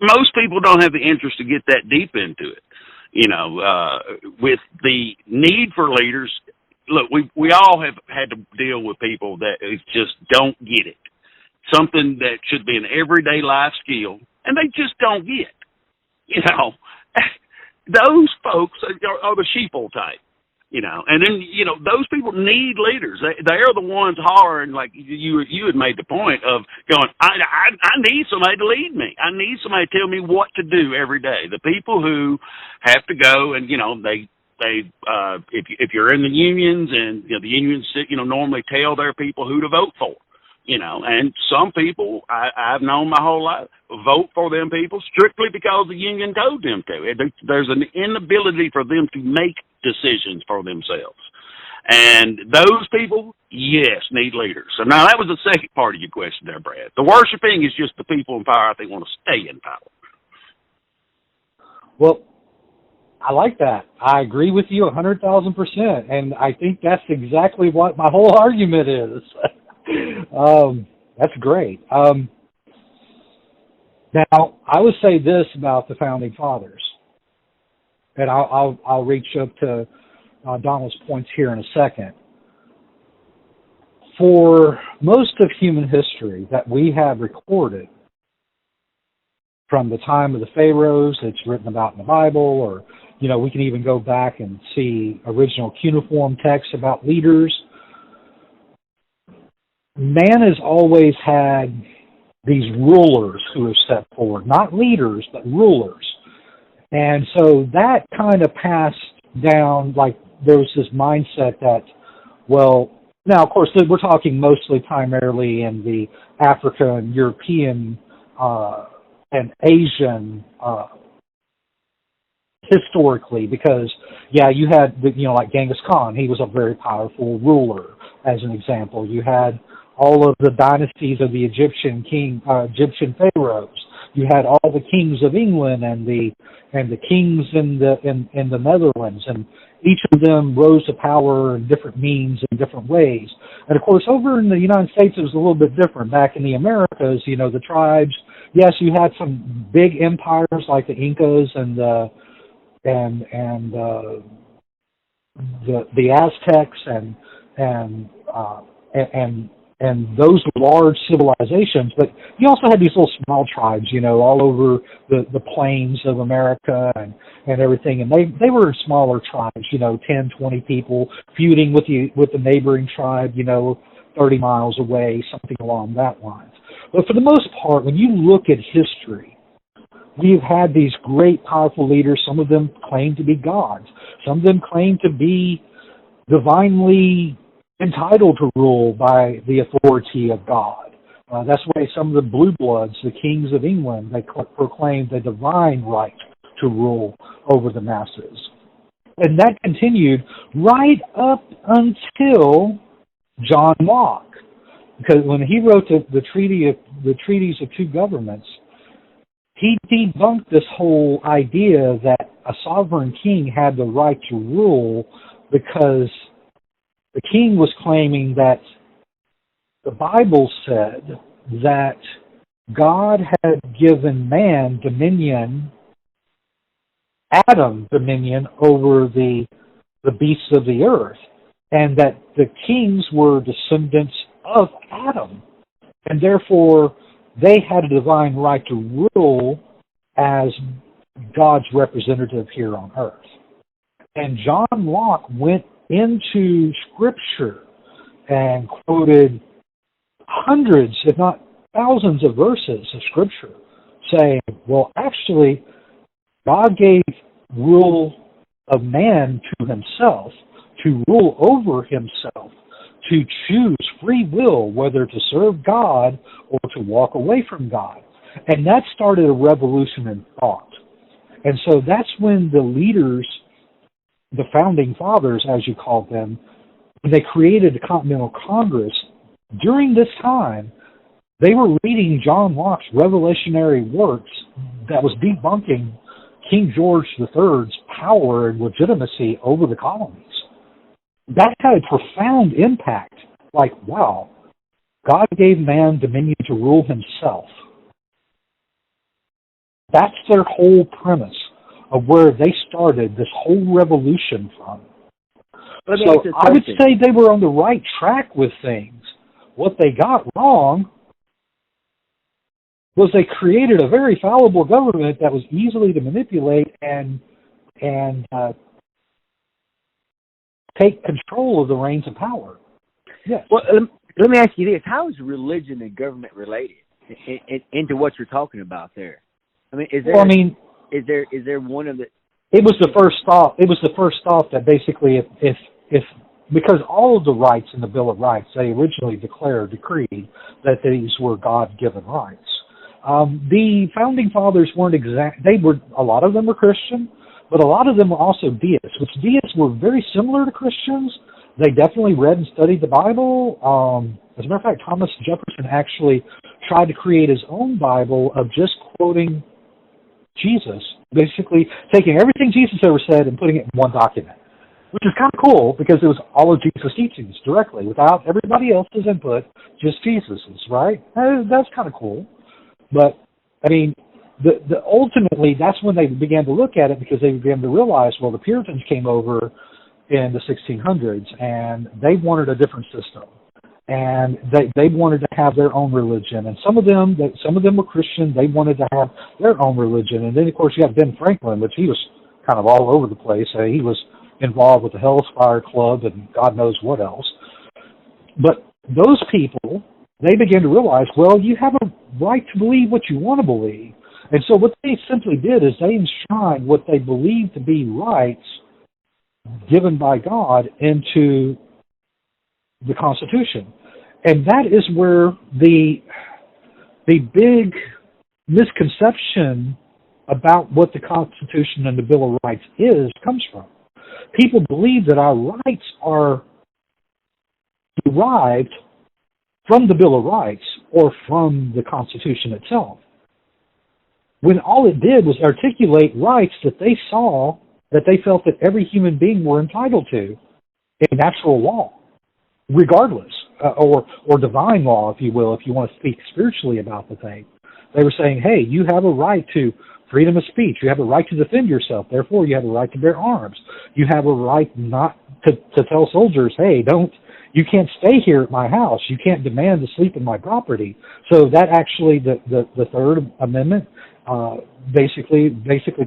most people don't have the interest to get that deep into it. With the need for leaders, look, we all have had to deal with people that just don't get it. Something that should be an everyday life skill, and they just don't get. Those folks are the sheeple type. And then, those people need leaders. They are the ones hollering, like you had made the point of going, I need somebody to lead me. I need somebody to tell me what to do every day. The people who have to go and, if you're in the unions and, the unions, normally tell their people who to vote for. And some people I've known my whole life vote for them people strictly because the union told them to. There's an inability for them to make decisions for themselves. And those people, yes, need leaders. So now that was the second part of your question there, Brad. The worshiping is just the people in power they want to stay in power. Well, I like that. I agree with you 100,000%. And I think that's exactly what my whole argument is. That's great. Now, I would say this about the Founding Fathers, and I'll reach up to Donald's points here in a second. For most of human history that we have recorded, from the time of the pharaohs that's written about in the Bible, or, we can even go back and see original cuneiform texts about leaders, man has always had these rulers who have stepped forward, not leaders, but rulers. And so that kind of passed down, like there was this mindset that, well, now, of course, we're talking mostly primarily in the Africa and European and Asian historically, because, you had, like Genghis Khan, he was a very powerful ruler, as an example. You had all of the dynasties of the Egyptian pharaohs. You had all the kings of England and the kings in the Netherlands, and each of them rose to power in different means in different ways. And of course, over in the United States, it was a little bit different. Back in the Americas, the tribes. Yes, you had some big empires like the Incas and the Aztecs and those large civilizations, but you also had these little small tribes, all over the plains of America and everything, and they were smaller tribes, 10, 20 people feuding with the neighboring tribe, 30 miles away, something along that line. But for the most part, when you look at history, we've had these great, powerful leaders. Some of them claim to be gods. Some of them claim to be divinely entitled to rule by the authority of God. That's why some of the blue bloods, the kings of England, they proclaimed a divine right to rule over the masses. And that continued right up until John Locke. Because when he wrote the Treaties of Two Governments, he debunked this whole idea that a sovereign king had the right to rule, because the king was claiming that the Bible said that God had given man dominion, Adam dominion, over the beasts of the earth, and that the kings were descendants of Adam, and therefore they had a divine right to rule as God's representative here on earth. And John Locke went into Scripture and quoted hundreds, if not thousands, of verses of Scripture saying, well, actually, God gave rule of man to himself, to rule over himself, to choose free will whether to serve God or to walk away from God. And that started a revolution in thought. And so that's when the leaders, the Founding Fathers, as you called them, when they created the Continental Congress, during this time, they were reading John Locke's revolutionary works that was debunking King George III's power and legitimacy over the colonies. That had a profound impact. Like, wow, God gave man dominion to rule himself. That's their whole premise of where they started this whole revolution from. So I would say they were on the right track with things. What they got wrong was they created a very fallible government that was easily to manipulate and take control of the reins of power. Yes. Well, let me ask you this: how is religion and government related into what you're talking about there? I mean, is there? Well, I mean, is there one of the? It was the first thought. It was the first thought that basically, if because all of the rights in the Bill of Rights, they originally decreed that these were God-given rights. The founding fathers weren't a lot of them were Christian, but a lot of them were also deists, which deists were very similar to Christians. They definitely read and studied the Bible. As a matter of fact, Thomas Jefferson actually tried to create his own Bible of just quoting Jesus, basically taking everything Jesus ever said and putting it in one document, which is kind of cool because it was all of Jesus' teachings directly, without everybody else's input, just Jesus's, right? That's kind of cool. But, I mean, ultimately, that's when they began to look at it, because they began to realize, well, the Puritans came over in the 1600s, and they wanted a different system. And they wanted to have their own religion. And some of them were Christian. They wanted to have their own religion. And then, of course, you have Ben Franklin, which he was kind of all over the place. He was involved with the Hellfire Club and God knows what else. But those people, they began to realize, well, you have a right to believe what you want to believe. And so what they simply did is they enshrined what they believed to be rights given by God into the Constitution. And that is where the big misconception about what the Constitution and the Bill of Rights comes from. People believe that our rights are derived from the Bill of Rights or from the Constitution itself, when all it did was articulate rights that they saw, that they felt that every human being were entitled to in natural law, regardless, or divine law, if you will, if you want to speak spiritually about the thing. They were saying, hey, you have a right to freedom of speech. You have a right to defend yourself. Therefore, you have a right to bear arms. You have a right not to tell soldiers, hey, you can't stay here at my house. You can't demand to sleep in my property. So that actually, the Third Amendment basically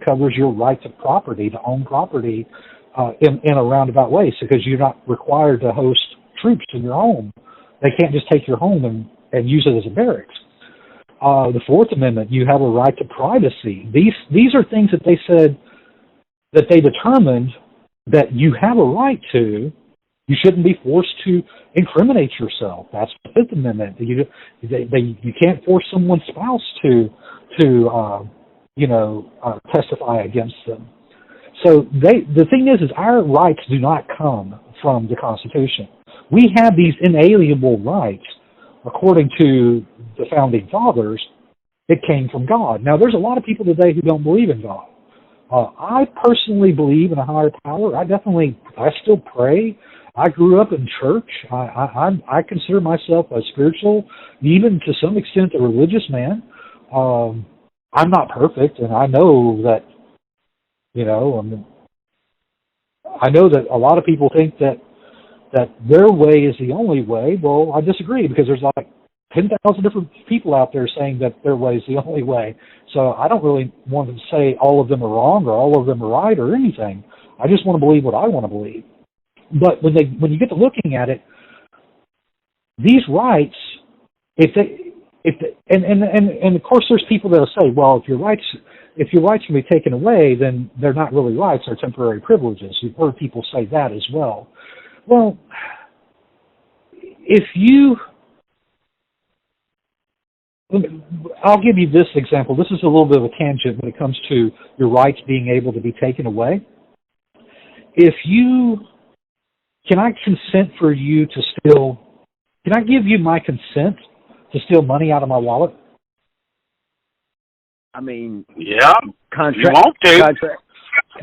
covers your right to property, to own property in a roundabout way, because you're not required to host troops in your home. They can't just take your home and use it as a barracks. The Fourth Amendment, you have a right to privacy. These are things that they said, that they determined that you have a right to. You shouldn't be forced to incriminate yourself. That's the Fifth Amendment. You can't force someone's spouse to testify against them. So the thing is our rights do not come from the Constitution. We have these inalienable rights, according to the Founding Fathers. It came from God. Now, there's a lot of people today who don't believe in God. I personally believe in a higher power. I still pray. I grew up in church. I consider myself a spiritual, even to some extent a religious man. I'm not perfect, and I know that, I know that a lot of people think that their way is the only way. Well, I disagree, because there's like 10,000 different people out there saying that their way is the only way. So I don't really want to say all of them are wrong or all of them are right or anything. I just want to believe what I want to believe. But when you get to looking at it, these rights, and of course there's people that'll say, well, if your rights can be taken away, then they're not really rights, they're temporary privileges. You've heard people say that as well. Well, I'll give you this example. This is a little bit of a tangent when it comes to your rights being able to be taken away. Can I consent for you to steal? Can I give you my consent to steal money out of my wallet? I mean, yeah, contract. You want to? Contract.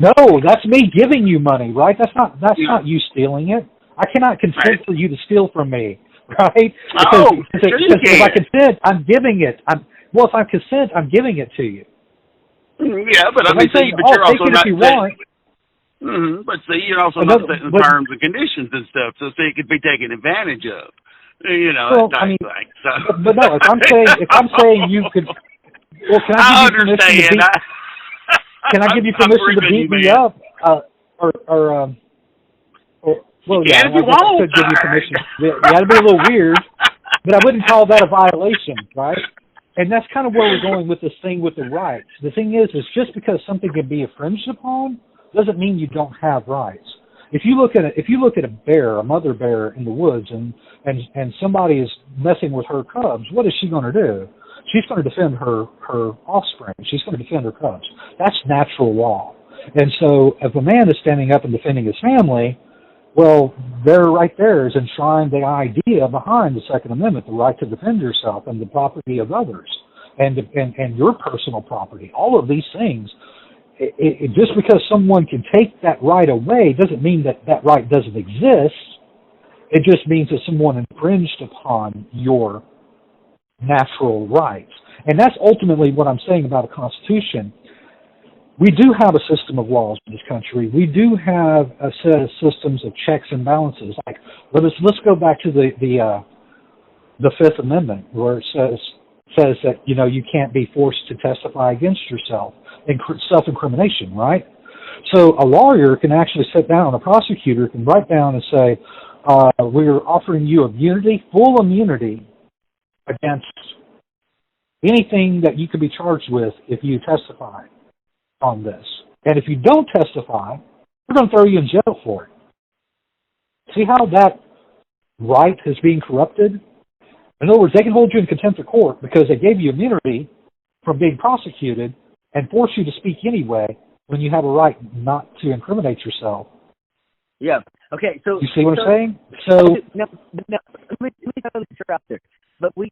No, that's me giving you money, right? That's not you stealing it. I cannot consent for you to steal from me, right? Because if I consent, I'm giving it. If I consent, I'm giving it to you. Yeah, but but you're also not saying. Mm-hmm. But see, you're also not setting terms and conditions and stuff, so it could be taken advantage of. Well, I mean, but no. If I'm saying you could, well, can I give you permission to beat? Can I give you permission to beat me up, or Well, you can if you I guess I want. could give you permission. You got to be a little weird, but I wouldn't call that a violation, right? And that's kind of where we're going with this thing with the rights. The thing is just because something can be infringed upon doesn't mean you don't have rights. If you look at a bear, a mother bear in the woods, and somebody is messing with her cubs, what is she going to do? She's going to defend her offspring. She's going to defend her cubs. That's natural law. And so if a man is standing up and defending his family, well, there right there is enshrined the idea behind the Second Amendment, the right to defend yourself and the property of others and your personal property. All of these things, just because someone can take that right away doesn't mean that right doesn't exist. It just means that someone infringed upon your natural rights. And that's ultimately what I'm saying about a constitution. We do have a system of laws in this country. We do have a set of systems of checks and balances. Like, let's go back to the Fifth Amendment, where it says that you can't be forced to testify against yourself, self-incrimination, right? So a lawyer can actually sit down, a prosecutor can write down and say, we're offering you full immunity against anything that you could be charged with if you testify on this. And if you don't testify, we're going to throw you in jail for it. See how that right is being corrupted? In other words, they can hold you in contempt of court because they gave you immunity from being prosecuted and force you to speak anyway when you have a right not to incriminate yourself. Yeah. Okay. So you see what I'm saying? So no, let me throw this out there. But we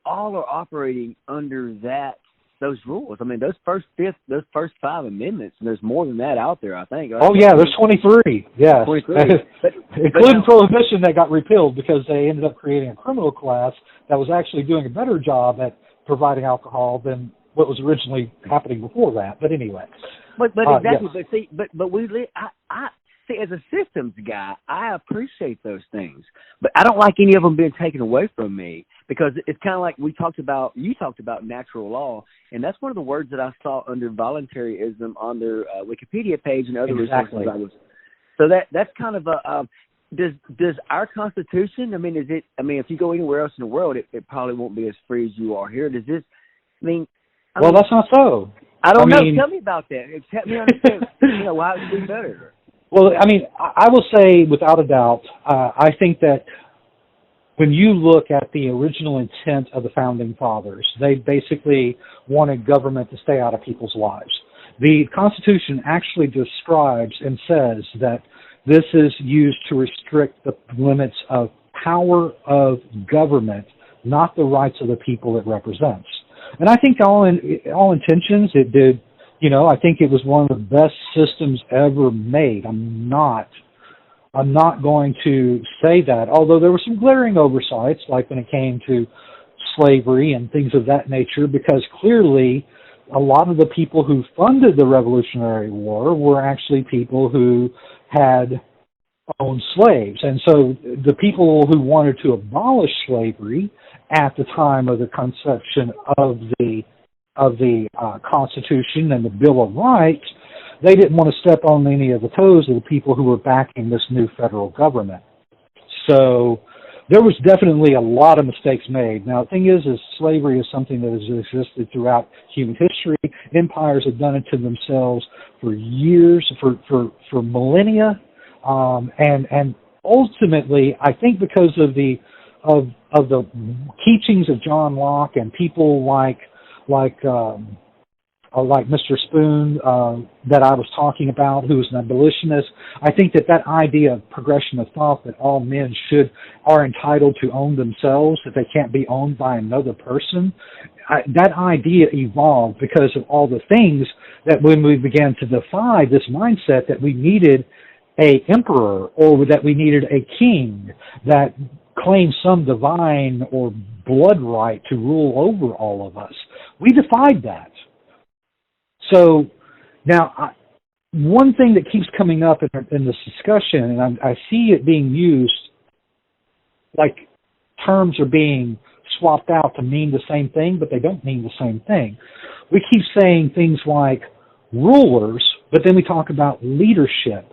all are operating under those rules. I mean, those first 5 amendments, and there's more than that out there, I think. Oh, yeah, there's 23, yes. 23. Including Prohibition that got repealed because they ended up creating a criminal class that was actually doing a better job at providing alcohol than what was originally happening before that. But anyway. But exactly. Yes. But I see, as a systems guy, I appreciate those things, but I don't like any of them being taken away from me because it's kind of like you talked about natural law, and that's one of the words that I saw under voluntarism on their Wikipedia page and other exactly. resources. So that's kind of a does our Constitution? I mean, if you go anywhere else in the world, it probably won't be as free as you are here. Does this? Well, that's not so. I don't know. Tell me about that. Help me understand. Why it would be better. Well, I will say without a doubt, I think that when you look at the original intent of the Founding Fathers, they basically wanted government to stay out of people's lives. The Constitution actually describes and says that this is used to restrict the limits of power of government, not the rights of the people it represents. And I think all intentions, it did. I think it was one of the best systems ever made. I'm not going to say that, although there were some glaring oversights, like when it came to slavery and things of that nature, because clearly a lot of the people who funded the Revolutionary War were actually people who had owned slaves. And so the people who wanted to abolish slavery at the time of the conception of the Constitution and the Bill of Rights, they didn't want to step on any of the toes of the people who were backing this new federal government. So there was definitely a lot of mistakes made. Now, the thing is slavery is something that has existed throughout human history. Empires have done it to themselves for years, for millennia, and ultimately, I think because of the teachings of John Locke and people like Mr. Spoon that I was talking about, who was an abolitionist, I think that idea of progression of thought that all men are entitled to own themselves, that they can't be owned by another person, that idea evolved because of all the things that when we began to defy this mindset that we needed a emperor or that we needed a king that claimed some divine or blood right to rule over all of us. We defied that. So now, one thing that keeps coming up in this discussion, and I see it being used, like terms are being swapped out to mean the same thing, but they don't mean the same thing. We keep saying things like rulers, but then we talk about leadership.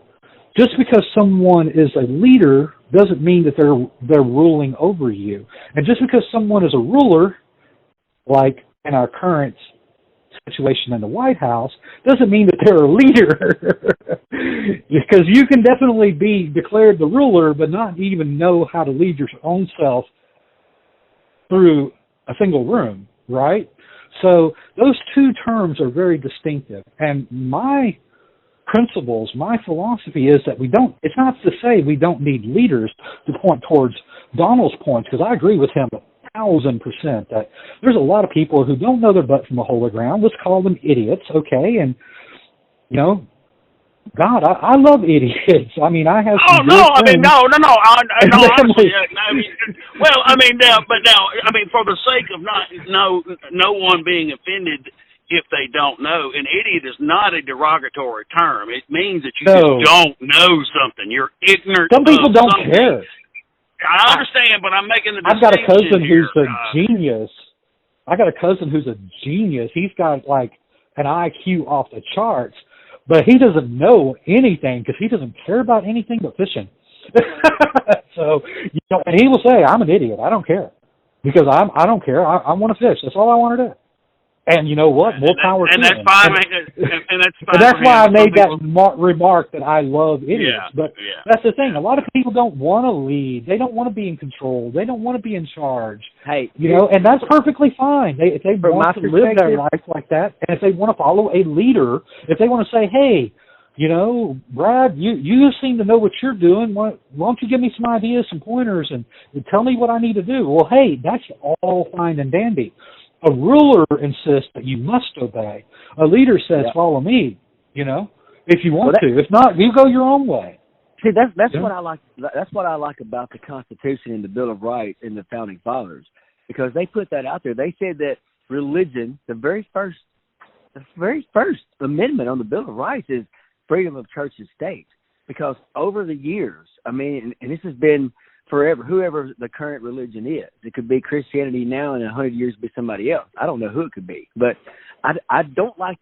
just because someone is a leader doesn't mean that they're ruling over you. And just because someone is a ruler, like in our current situation in the White House, doesn't mean that they're a leader. Because you can definitely be declared the ruler, but not even know how to lead your own self through a single room, right? So those two terms are very distinctive. And my principles, my philosophy is that it's not to say we don't need leaders to point towards Donald's points, because I agree with him 1,000% that there's a lot of people who don't know their butt from a hole of ground. Let's call them idiots, okay? And, God, I love idiots. I mean, I have some no. Honestly, But for the sake of no one being offended if they don't know, an idiot is not a derogatory term. It means that you just don't know something. You're ignorant. Some people don't care. I understand, but I'm making the distinction. I've got a cousin who's a genius. I got a cousin who's a genius. He's got like an IQ off the charts, but he doesn't know anything because he doesn't care about anything but fishing. So, and he will say, "I'm an idiot. I don't care because I don't care. I want to fish. That's all I want to do." And you know what? More power to him. That's fine. And that's fine. But that's why I made that remark that I love idiots. But that's the thing. A lot of people don't want to lead. They don't want to be in control. They don't want to be in charge. Hey, and that's perfectly fine. If they want to live their life like that, and if they want to follow a leader, if they want to say, "Hey, Brad, you seem to know what you're doing. Why don't you give me some ideas, some pointers, and tell me what I need to do?" Well, hey, that's all fine and dandy. A ruler insists that you must obey. A leader says, "Follow me." If you want to. If not, you go your own way. See, that's what I like. That's what I like about the Constitution and the Bill of Rights and the Founding Fathers, because they put that out there. They said that religion, the very first amendment on the Bill of Rights is freedom of church and state. Because over the years, I mean, and this has been forever, whoever the current religion is. It could be Christianity now, and in 100 years be somebody else. I don't know who it could be, but I don't like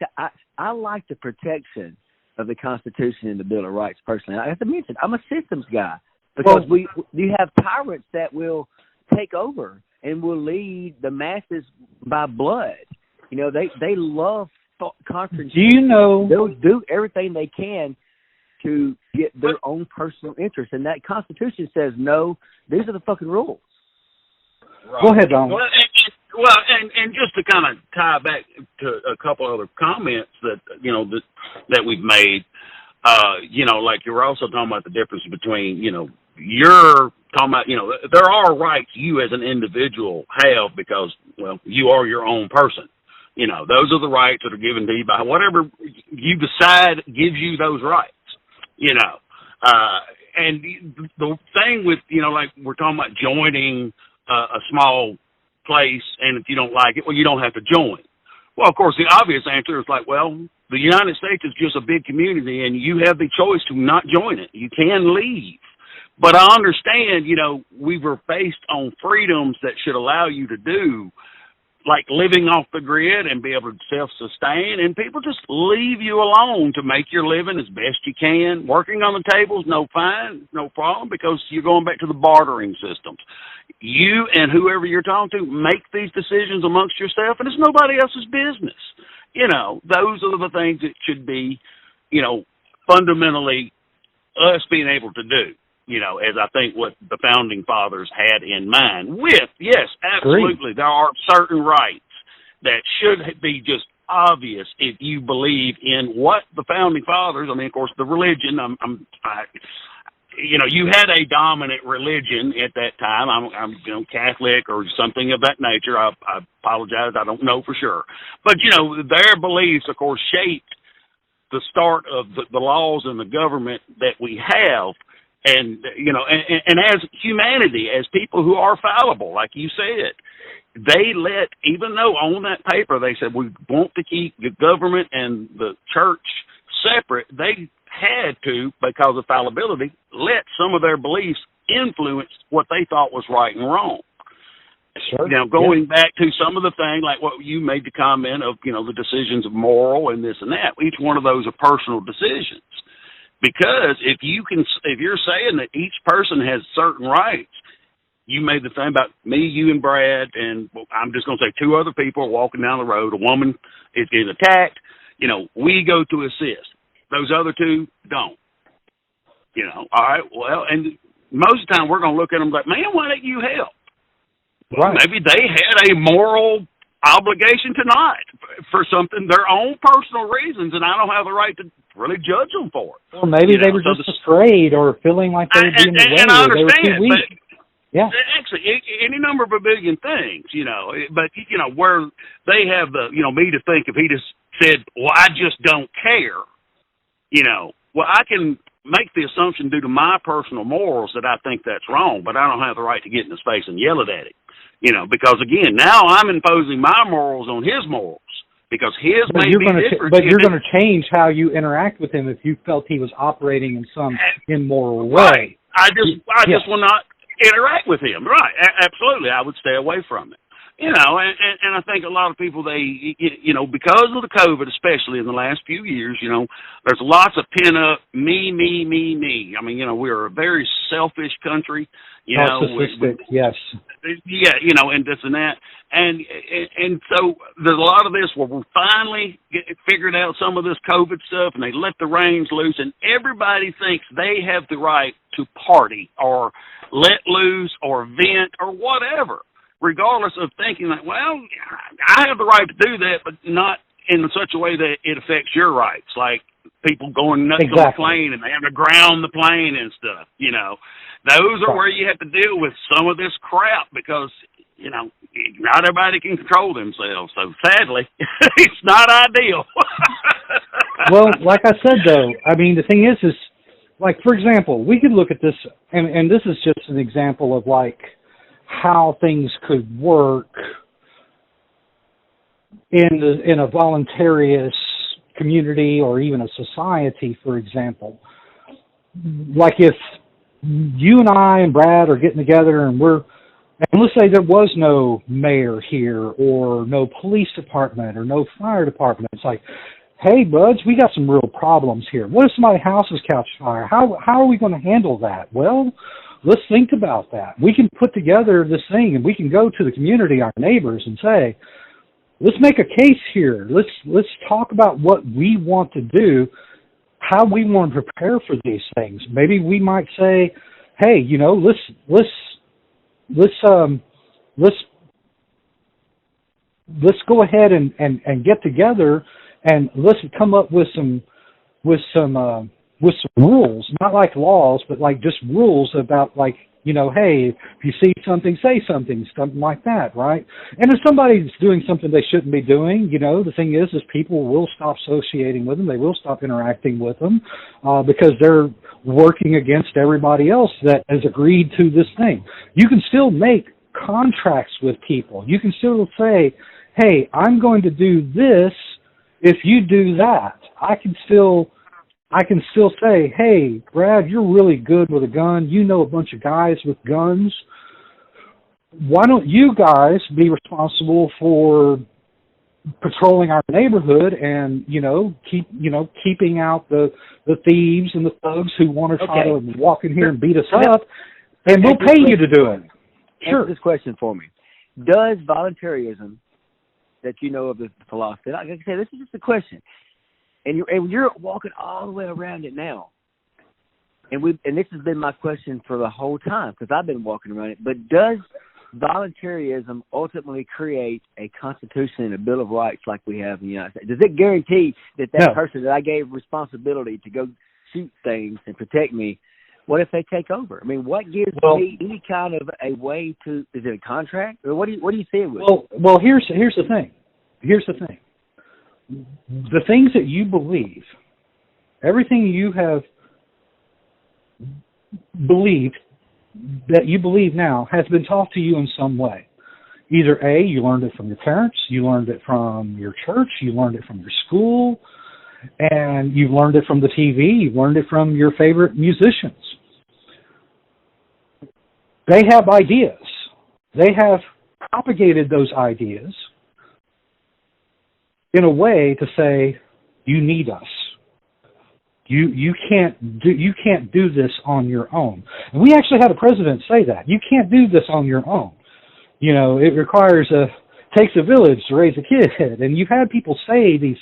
I like the protection of the Constitution and the Bill of Rights personally. I have to mention, I'm a systems guy, because you have tyrants that will take over and will lead the masses by blood. They love conquering. They'll do everything they can to get their own personal interest, and that Constitution says no. These are the fucking rules. Right. Go ahead, Don. And just to kind of tie back to a couple other comments that we've made, like you were also talking about the difference between, you're talking about, there are rights you as an individual have because, you are your own person. Those are the rights that are given to you by whatever you decide gives you those rights. And the thing with, like we're talking about joining a small place, and if you don't like it, you don't have to join. Well, of course, the obvious answer is like, the United States is just a big community, and you have the choice to not join it. You can leave. But I understand, we were based on freedoms that should allow you to do, like living off the grid and be able to self-sustain, and people just leave you alone to make your living as best you can. Working on the tables, no problem, because you're going back to the bartering systems. You and whoever you're talking to make these decisions amongst yourself, and it's nobody else's business. Those are the things that should be, fundamentally us being able to do. As I think what the Founding Fathers had in mind with, yes, absolutely, there are certain rights that should be just obvious if you believe in what the Founding Fathers, of course, the religion, you had a dominant religion at that time. I'm Catholic or something of that nature. I apologize. I don't know for sure. But, their beliefs, of course, shaped the start of the laws and the government that we have. And, and as humanity, as people who are fallible, like you said, they even though on that paper they said we want to keep the government and the church separate, they had to, because of fallibility, let some of their beliefs influence what they thought was right and wrong. Sure. Now, going back to some of the things, like what you made the comment of, the decisions of moral and this and that, each one of those are personal decisions. Because if you're saying that each person has certain rights, you made the thing about me, you, and Brad, and I'm just going to say two other people walking down the road. A woman is attacked. We go to assist. Those other two don't. All right, well, and most of the time we're going to look at them like, man, why didn't you help? Right. Maybe they had a moral obligation to not for something, their own personal reasons, and I don't have the right to really judge them for it. Or maybe they were just afraid or feeling like they were being the way, and I or they were too weak. Yeah. Actually, any number of a billion things, but, where they have me to think if he just said, well, I just don't care, well, I can make the assumption due to my personal morals that I think that's wrong, but I don't have the right to get in his face and yell it at him, because, again, now I'm imposing my morals on his morals. Because his may be different. But you're going to change how you interact with him if you felt he was operating in some immoral way. Right. I just will not interact with him. Right. Absolutely. I would stay away from it. And I think a lot of people, because of the COVID, especially in the last few years, there's lots of pent-up me. I mean, we're a very selfish country. Narcissistic, yes. Yeah, and this and that. And so there's a lot of this where we're finally figured out some of this COVID stuff, and they let the reins loose, and everybody thinks they have the right to party or let loose or vent or whatever, regardless of thinking that, well, I have the right to do that, but not in such a way that it affects your rights, like people going nuts on the plane and they have to ground the plane and stuff, Those are where you have to deal with some of this crap because, not everybody can control themselves. So, sadly, it's not ideal. Well, like I said, though, I mean, the thing is like, for example, we could look at this, and this is just an example of, like, how things could work in a voluntarist community or even a society, for example. Like if you and I and Brad are getting together and let's say there was no mayor here or no police department or no fire department. It's like, hey, buds, we got some real problems here. What if somebody's house is catch fire? How are we going to handle that? Well, let's think about that. We can put together this thing and we can go to the community, our neighbors, and say, let's make a case here. Let's talk about what we want to do, how we want to prepare for these things. Maybe we might say, hey, let's go ahead and get together and let's come up with some rules, not like laws, but like just rules about like, hey, if you see something, say something like that, right? And if somebody's doing something they shouldn't be doing, the thing is people will stop associating with them. They will stop interacting with them because they're working against everybody else that has agreed to this thing. You can still make contracts with people. You can still say, hey, I'm going to do this if you do that. I can still say, hey, Brad, you're really good with a gun. You know a bunch of guys with guns. Why don't you guys be responsible for patrolling our neighborhood and, keeping out the thieves and the thugs who want to try to walk in here and beat us up, and we'll pay you to do it. Sure. Answer this question for me. Does voluntarism that you know of the philosophy, like I said, this is just a question. And you're walking all the way around it now. And this has been my question for the whole time because I've been walking around it. But does voluntarism ultimately create a constitution and a Bill of Rights like we have in the United States? Does it guarantee that person that I gave responsibility to go shoot things and protect me, what if they take over? I mean, what gives me any kind of a way to? Is it a contract or what do you see it with? Well, here's the thing. Here's the thing. The things that you believe, everything you have believed that you believe now has been taught to you in some way. Either A, you learned it from your parents, you learned it from your church, you learned it from your school, and you've learned it from the TV, you've learned it from your favorite musicians. They have ideas. They have propagated those ideas in a way to say, you need us. You can't do this on your own. And we actually had a president say that. You can't do this on your own. You know, it takes a village to raise a kid. And you've had people say these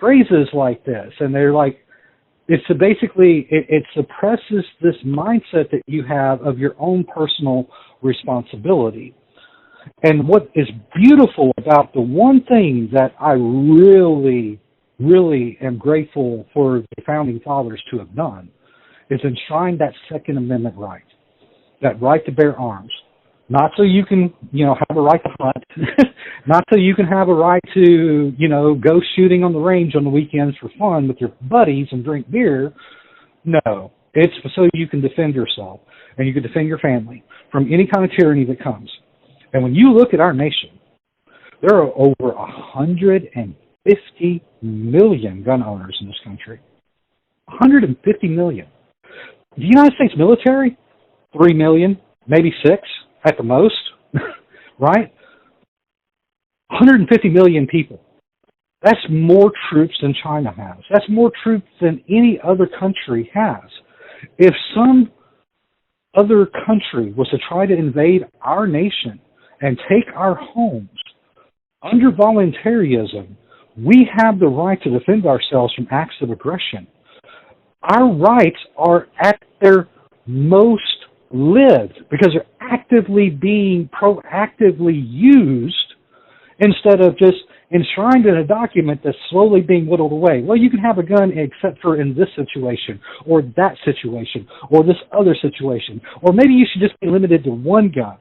phrases like this, and they're like, it suppresses this mindset that you have of your own personal responsibility. And what is beautiful about the one thing that I really, really am grateful for the Founding Fathers to have done is enshrine that Second Amendment right, that right to bear arms. Not so you can, have a right to hunt, not so you can have a right to, go shooting on the range on the weekends for fun with your buddies and drink beer. No, it's so you can defend yourself and you can defend your family from any kind of tyranny that comes. And when you look at our nation, there are over 150 million gun owners in this country. 150 million. The United States military, 3 million, maybe 6 at the most, right? 150 million people. That's more troops than China has. That's more troops than any other country has. If some other country was to try to invade our nation and take our homes, under voluntarism, we have the right to defend ourselves from acts of aggression. Our rights are at their most lived because they're actively being proactively used instead of just enshrined in a document that's slowly being whittled away. Well, you can have a gun except for in this situation or that situation or this other situation. Or maybe you should just be limited to one gun.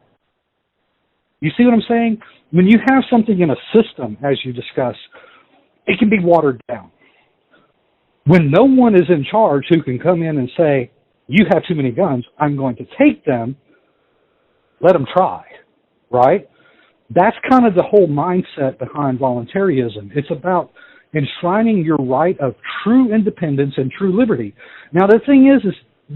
You see what I'm saying? When you have something in a system, as you discussed, it can be watered down. When no one is in charge who can come in and say, you have too many guns, I'm going to take them, let them try, right? That's kind of the whole mindset behind voluntarism. It's about enshrining your right of true independence and true liberty. Now, the thing is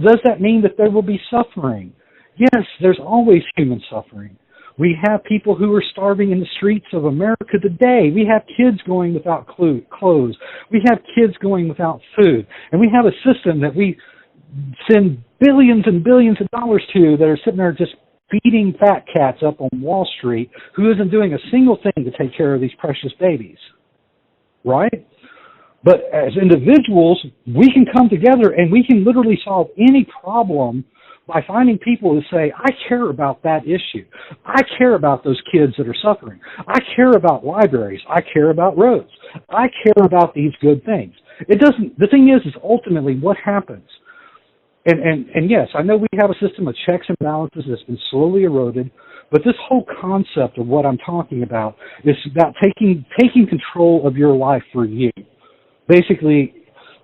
does that mean that there will be suffering? Yes, there's always human suffering. We have people who are starving in the streets of America today. We have kids going without clothes. We have kids going without food. And we have a system that we send billions and billions of dollars to that are sitting there just feeding fat cats up on Wall Street who isn't doing a single thing to take care of these precious babies, right? But as individuals, we can come together and we can literally solve any problem by finding people who say, I care about that issue. I care about those kids that are suffering. I care about libraries. I care about roads. I care about these good things. The thing is ultimately what happens. And yes, I know we have a system of checks and balances that's been slowly eroded, but this whole concept of what I'm talking about is about taking control of your life for you. Basically,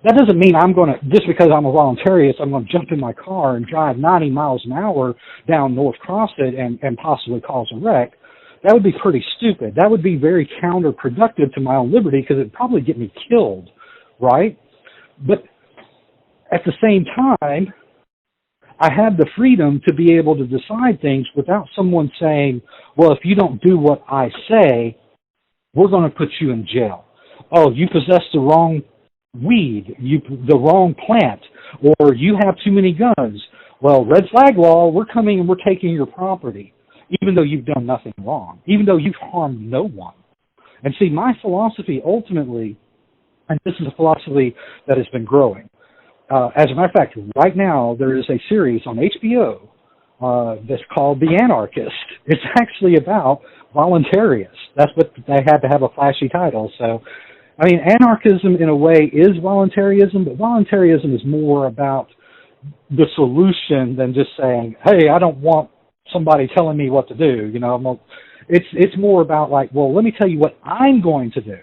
that doesn't mean I'm going to, just because I'm a voluntarist, I'm going to jump in my car and drive 90 miles an hour down North Crossett and possibly cause a wreck. That would be pretty stupid. That would be very counterproductive to my own liberty because it would probably get me killed, right? But at the same time, I have the freedom to be able to decide things without someone saying, well, if you don't do what I say, we're going to put you in jail. Oh, you possess the wrong weed, the wrong plant, or you have too many guns. Well, red flag law, we're coming and we're taking your property, even though you've done nothing wrong, even though you've harmed no one. And see, my philosophy ultimately, and this is a philosophy that has been growing. As a matter of fact, right now there is a series on HBO that's called The Anarchist. It's actually about voluntarists. That's what they had to have a flashy title. So, I mean, anarchism in a way is voluntarism, but voluntarism is more about the solution than just saying, hey, I don't want somebody telling me what to do. It's more about like, well, let me tell you what I'm going to do.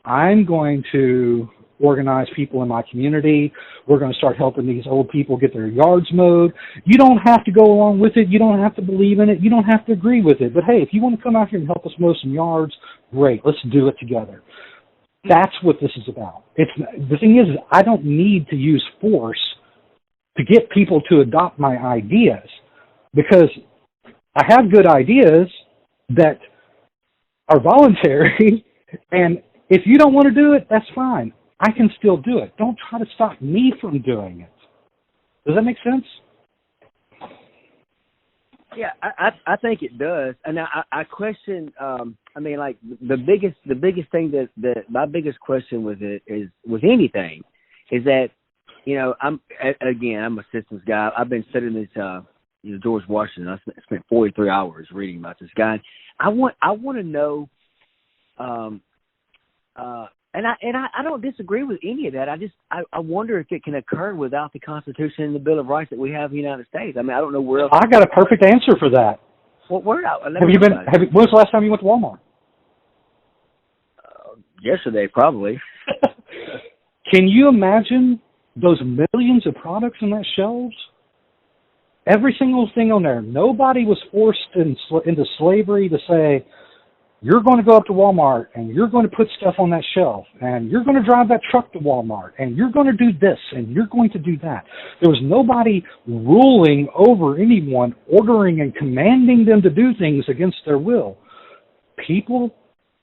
I'm going to organize people in my community. We're going to start helping these old people get their yards mowed. You don't have to go along with it. You don't have to believe in it. You don't have to agree with it. But hey, if you want to come out here and help us mow some yards, great. Let's do it together. That's what this is about. The thing is I don't need to use force to get people to adopt my ideas because I have good ideas that are voluntary, and if you don't want to do it, that's fine. I can still do it. Don't try to stop me from doing it. Does that make sense? Yeah, I think it does, and I question. I mean, like the biggest thing that my biggest question with it is with anything is that, you know, I'm a systems guy. I've been studying this, George Washington. I spent 43 hours reading about this guy. I want to know, and I don't disagree with any of that. I wonder if it can occur without the Constitution and the Bill of Rights that we have in the United States. I mean, I don't know where else. I got a perfect answer for that. Well, where when was the last time you went to Walmart? Yesterday, probably. Can you imagine those millions of products on that shelves? Every single thing on there. Nobody was forced into slavery to say, you're going to go up to Walmart and you're going to put stuff on that shelf and you're going to drive that truck to Walmart and you're going to do this and you're going to do that. There was nobody ruling over anyone, ordering and commanding them to do things against their will. People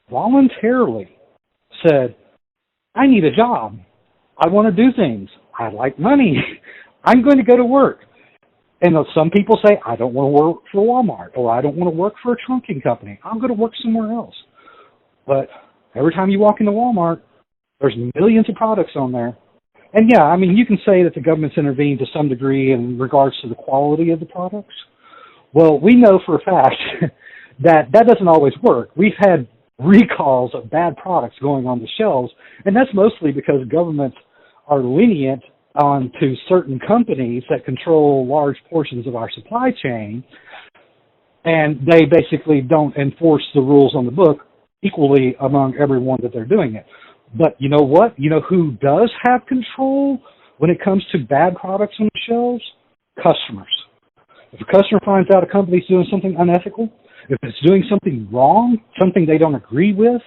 voluntarily said, I need a job. I want to do things. I like money. I'm going to go to work. And some people say, I don't want to work for Walmart, or I don't want to work for a trunking company. I'm going to work somewhere else. But every time you walk into Walmart, there's millions of products on there. And yeah, I mean, you can say that the government's intervened to some degree in regards to the quality of the products. Well, we know for a fact that doesn't always work. We've had recalls of bad products going on the shelves, and that's mostly because governments are lenient onto certain companies that control large portions of our supply chain, and they basically don't enforce the rules on the book equally among everyone that they're doing it. But you know what? You know who does have control when it comes to bad products on the shelves? Customers. If a customer finds out a company's doing something unethical, if it's doing something wrong, something they don't agree with,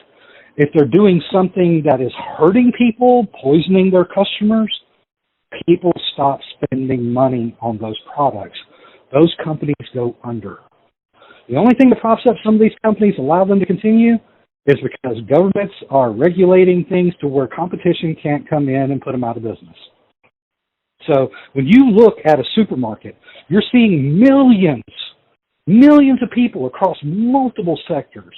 if they're doing something that is hurting people, poisoning their customers, people stop spending money on those products. Those companies go under. The only thing that props up some of these companies, allow them to continue, is because governments are regulating things to where competition can't come in and put them out of business. So when you look at a supermarket, you're seeing millions of people across multiple sectors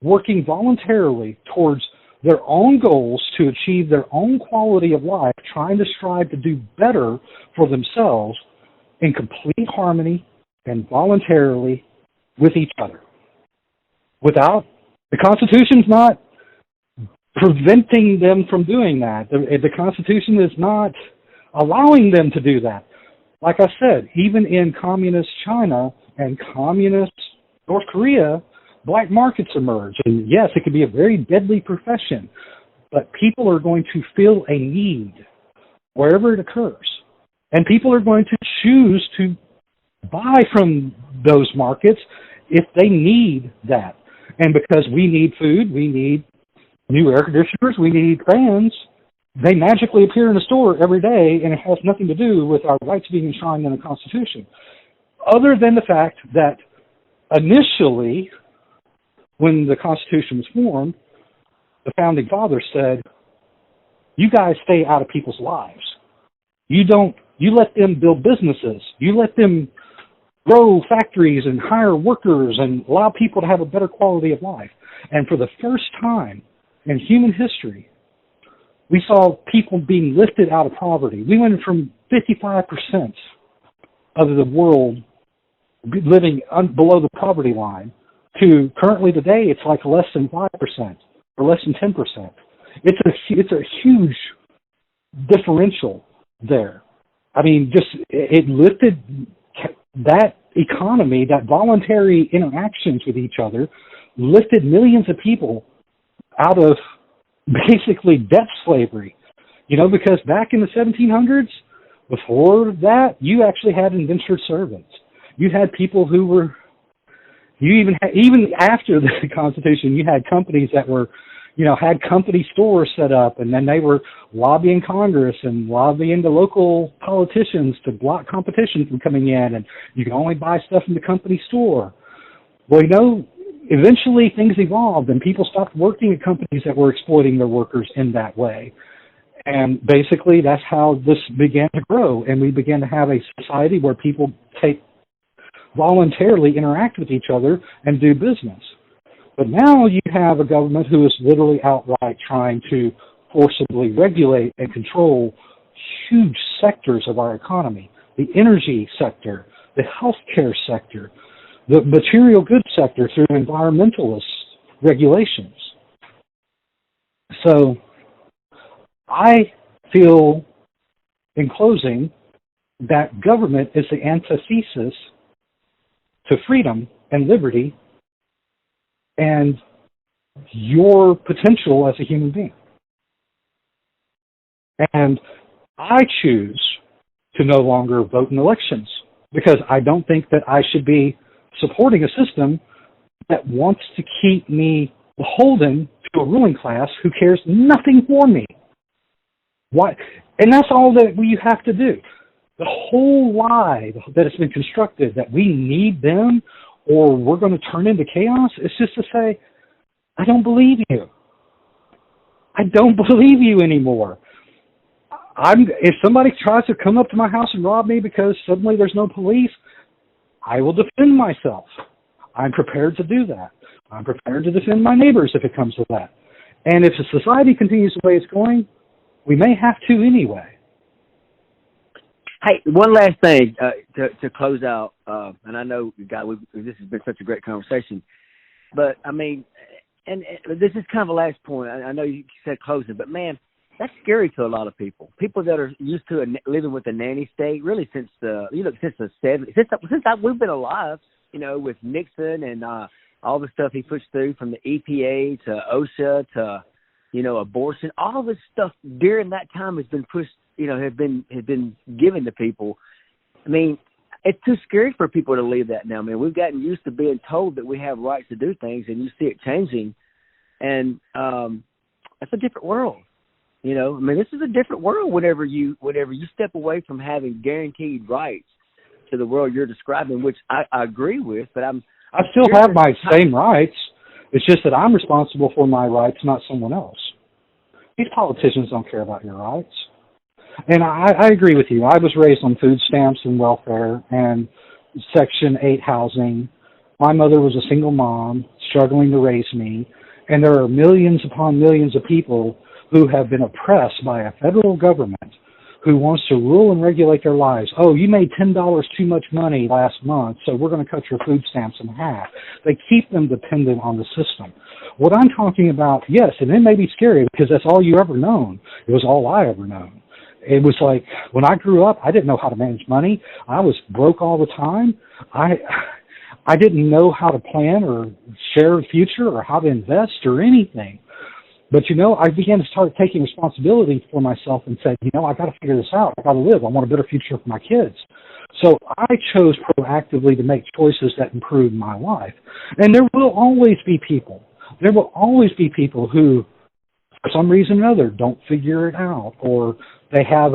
working voluntarily towards their own goals to achieve their own quality of life, trying to strive to do better for themselves in complete harmony and voluntarily with each other. Without, the Constitution's not preventing them from doing that. The Constitution is not allowing them to do that. Like I said, even in communist China and communist North Korea, black markets emerge. And yes, it could be a very deadly profession, but people are going to feel a need wherever it occurs. And people are going to choose to buy from those markets if they need that. And because we need food, we need new air conditioners, we need fans, they magically appear in the store every day, and it has nothing to do with our rights being enshrined in the Constitution. Other than the fact that initially, when the Constitution was formed, the Founding Fathers said, you guys stay out of people's lives. You let them build businesses. You let them grow factories and hire workers and allow people to have a better quality of life. And for the first time in human history, we saw people being lifted out of poverty. We went from 55% of the world living below the poverty line to currently today it's like less than 5% or less than 10%. It's a huge differential there. I mean, just it lifted that economy, that voluntary interactions with each other, lifted millions of people out of basically debt slavery. You know, because back in the 1700s, before that, you actually had indentured servants. You had people who were, even after the Constitution, you had companies that were, had company stores set up, and then they were lobbying Congress and lobbying the local politicians to block competition from coming in, and you can only buy stuff from the company store. Well, eventually things evolved, and people stopped working at companies that were exploiting their workers in that way. And basically, that's how this began to grow. And we began to have a society where people voluntarily interact with each other and do business. But now you have a government who is literally outright trying to forcibly regulate and control huge sectors of our economy. The energy sector, the healthcare sector, the material goods sector through environmentalist regulations. So I feel, in closing, that government is the antithesis to freedom and liberty and your potential as a human being. And I choose to no longer vote in elections because I don't think that I should be supporting a system that wants to keep me beholden to a ruling class who cares nothing for me. Why? And that's all that you have to do. The whole lie that has been constructed that we need them or we're going to turn into chaos is just to say, I don't believe you. I don't believe you anymore. If somebody tries to come up to my house and rob me because suddenly there's no police, I will defend myself. I'm prepared to do that. I'm prepared to defend my neighbors if it comes to that. And if the society continues the way it's going, we may have to anyway. Hey, one last thing to close out, and I know, God, this has been such a great conversation, but I mean, and this is kind of a last point. I know you said closing, but man, that's scary to a lot of people. People that are used to living with a nanny state, really since the 70s, since we've been alive, with Nixon and all the stuff he pushed through from the EPA to OSHA to abortion. All this stuff during that time has been pushed. Have been given to people. I mean, it's too scary for people to leave that now, man. We've gotten used to being told that we have rights to do things, and you see it changing, and it's a different world. I mean, this is a different world whenever you step away from having guaranteed rights to the world you're describing, which I agree with, but I still have my same rights. It's just that I'm responsible for my rights, not someone else. These politicians don't care about your rights. And I agree with you. I was raised on food stamps and welfare and Section 8 housing. My mother was a single mom struggling to raise me. And there are millions upon millions of people who have been oppressed by a federal government who wants to rule and regulate their lives. Oh, you made $10 too much money last month, so we're going to cut your food stamps in half. They keep them dependent on the system. What I'm talking about, yes, and it may be scary because that's all you ever known. It was all I ever known. It was like when I grew up, I didn't know how to manage money. I was broke all the time. I didn't know how to plan or share the future or how to invest or anything. But, I began to start taking responsibility for myself and said, I got to figure this out. I got to live. I want a better future for my kids. So I chose proactively to make choices that improve my life. And there will always be people. There will always be people who, for some reason or another, don't figure it out, or they have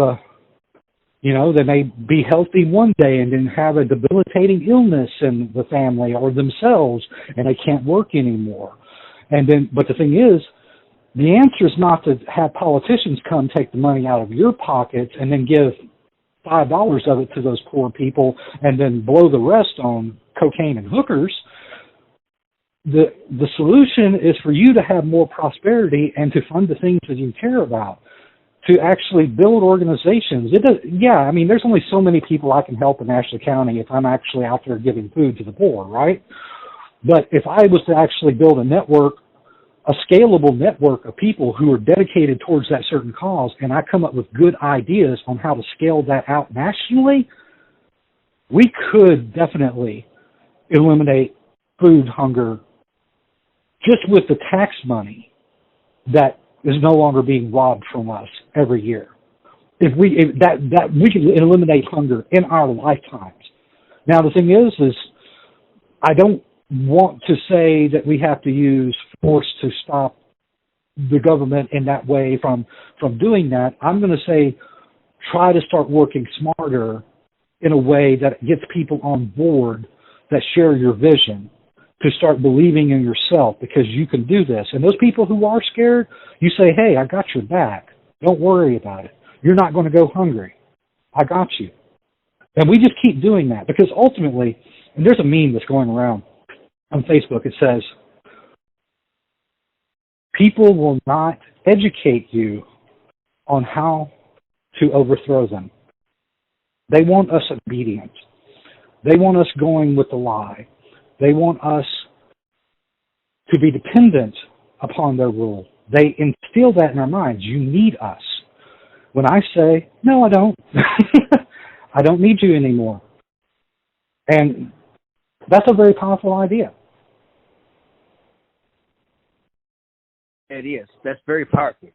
they may be healthy one day and then have a debilitating illness in the family or themselves, and they can't work anymore. But the thing is, the answer is not to have politicians come take the money out of your pockets and then give $5 of it to those poor people and then blow the rest on cocaine and hookers. The solution is for you to have more prosperity and to fund the things that you care about, to actually build organizations. There's only so many people I can help in Ashley County if I'm actually out there giving food to the poor, right? But if I was to actually build a scalable network of people who are dedicated towards that certain cause, and I come up with good ideas on how to scale that out nationally, we could definitely eliminate food hunger just with the tax money that is no longer being robbed from us every year. If we can eliminate hunger in our lifetimes. Now the thing is I don't want to say that we have to use force to stop the government in that way from doing that. I'm going to say try to start working smarter in a way that gets people on board that share your vision, to start believing in yourself because you can do this. And those people who are scared, you say, hey, I got your back. Don't worry about it. You're not going to go hungry. I got you. And we just keep doing that because ultimately, and there's a meme that's going around on Facebook. It says, people will not educate you on how to overthrow them. They want us obedient. They want us going with the lie. They want us to be dependent upon their rule. They instill that in our minds. You need us. When I say, no, I don't. I don't need you anymore. And that's a very powerful idea. It is. That's very powerful.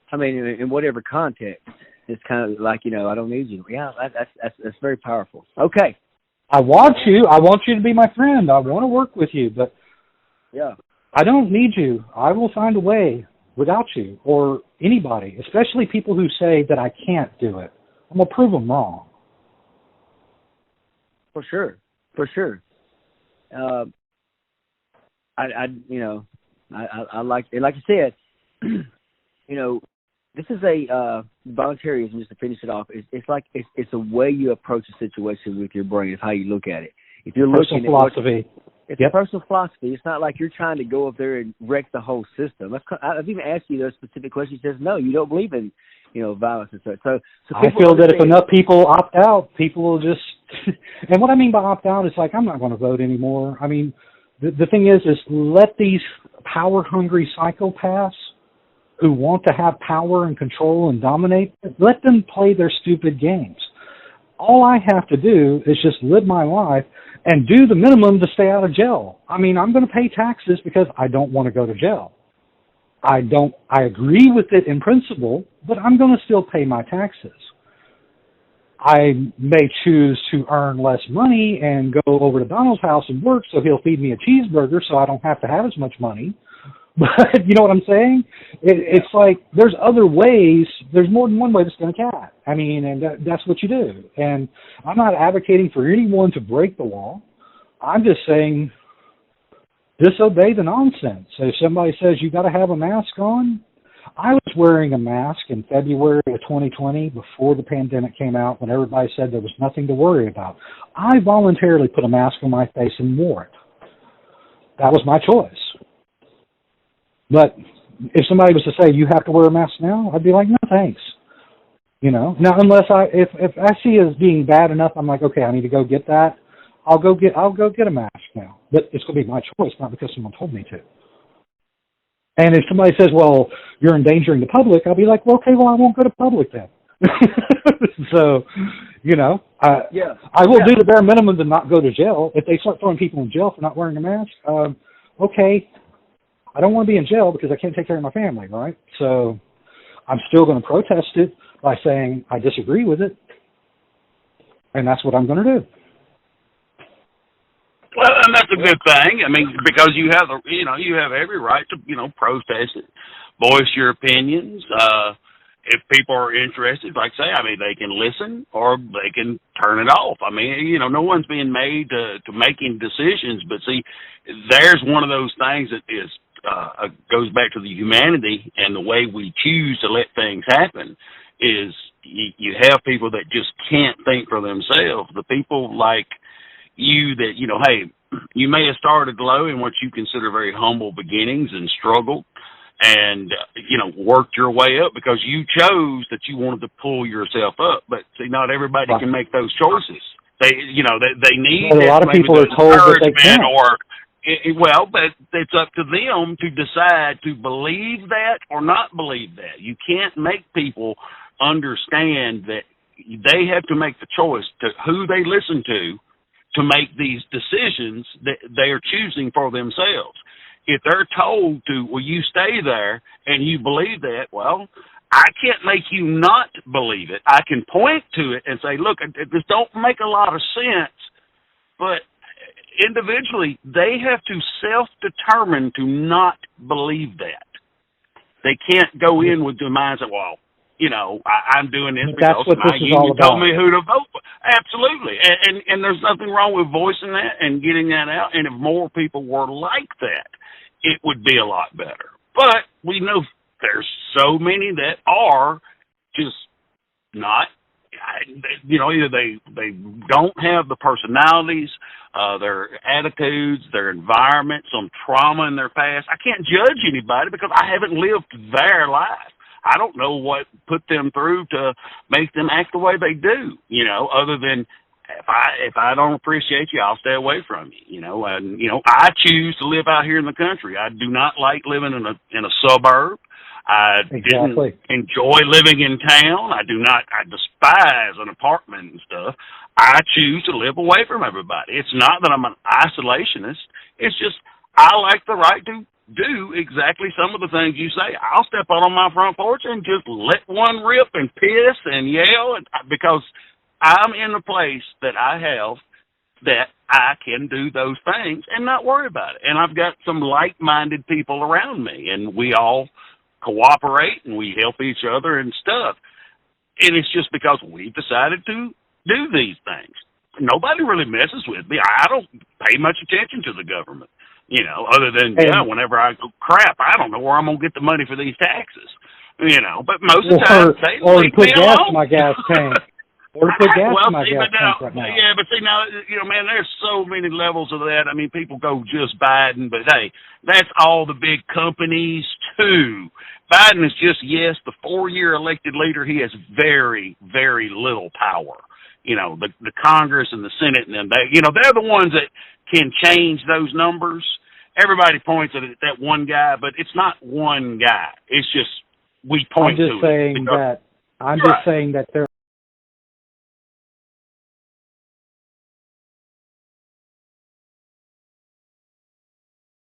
I mean, in whatever context, it's kind of like, I don't need you. Yeah, that's very powerful. Okay. I want you to be my friend. I want to work with you, but yeah, I don't need you. I will find a way without you or anybody, especially people who say that I can't do it. I'm going to prove them wrong. For sure. I like you said, this is a volunteerism, just to finish it off. It's a way you approach a situation with your brain. It's how you look at it. If you're looking at philosophy. It's a personal philosophy. It's not like you're trying to go up there and wreck the whole system. I've even asked you those specific questions. You says, no, you don't believe in, violence and such. So I feel that if enough people opt out, people will just, and what I mean by opt out is like, I'm not going to vote anymore. I mean, the thing is let these power-hungry psychopaths who want to have power and control and dominate, let them play their stupid games. All I have to do is just live my life and do the minimum to stay out of jail. I mean, I'm going to pay taxes because I don't want to go to jail. I agree with it in principle, but I'm going to still pay my taxes. I may choose to earn less money and go over to Donald's house and work so he'll feed me a cheeseburger so I don't have to have as much money. But you know what I'm saying? It's like there's other ways. There's more than one way to skin a cat. I mean, and that's what you do. And I'm not advocating for anyone to break the law. I'm just saying disobey the nonsense. So if somebody says you got to have a mask on, I was wearing a mask in February of 2020 before the pandemic came out when everybody said there was nothing to worry about. I voluntarily put a mask on my face and wore it. That was my choice. But if somebody was to say, you have to wear a mask now, I'd be like, no, thanks. Now, unless if I see it as being bad enough, I'm like, okay, I need to go get that. I'll go get a mask now. But it's going to be my choice, not because someone told me to. And if somebody says, well, you're endangering the public, I'll be like, well, okay, I won't go to public then. So, I will do the bare minimum to not go to jail. If they start throwing people in jail for not wearing a mask, okay. I don't want to be in jail because I can't take care of my family, right? So I'm still going to protest it by saying I disagree with it, and that's what I'm going to do. Well, and that's a good thing. I mean, because you have every right to, protest it, voice your opinions. If people are interested, like I say, they can listen or they can turn it off. I mean, no one's being made to making decisions, but see, there's one of those things that is, goes back to the humanity and the way we choose to let things happen is you have people that just can't think for themselves. The people like you that, hey, you may have started low in what you consider very humble beginnings and struggled and, worked your way up because you chose that you wanted to pull yourself up. But see, not everybody can make those choices. They need a lot of people are told that they can't. But it's up to them to decide to believe that or not believe that. You can't make people understand that they have to make the choice to who they listen to make these decisions that they are choosing for themselves. If they're told to, well, you stay there and you believe that, well, I can't make you not believe it. I can point to it and say, look, this don't make a lot of sense, but individually, they have to self-determine to not believe that. They can't go in with the mindset, well, I'm doing this because my union told me who to vote for. Absolutely. And there's nothing wrong with voicing that and getting that out. And if more people were like that, it would be a lot better. But we know there's so many that are just not, either they don't have the personalities, their attitudes, their environment, some trauma in their past. I can't judge anybody because I haven't lived their life. I don't know what put them through to make them act the way they do, other than if I don't appreciate you, I'll stay away from you, and, I choose to live out here in the country. I do not like living in a suburb. I didn't enjoy living in town. I despise an apartment and stuff. I choose to live away from everybody. It's not that I'm an isolationist. It's just I like the right to do exactly some of the things you say. I'll step out on my front porch and just let one rip and piss and yell because I'm in a place that I have that I can do those things and not worry about it. And I've got some like-minded people around me, and we all cooperate and we help each other and stuff. And it's just because we've decided to do these things. Nobody really messes with me. I don't pay much attention to the government, other than, whenever I go, crap, I don't know where I'm going to get the money for these taxes, but most of the time, they leave me alone. My gas tank. Or to put gas in my gas tank right now. Yeah, but see, now, man, there's so many levels of that. I mean, people go just Biden, but, hey, that's all the big companies, too. Biden is just, the 4-year elected leader. He has very, very little power. The Congress and the Senate, and them, they're the ones that can change those numbers. Everybody points at that one guy, but it's not one guy. It's just we point to it. I'm just saying that there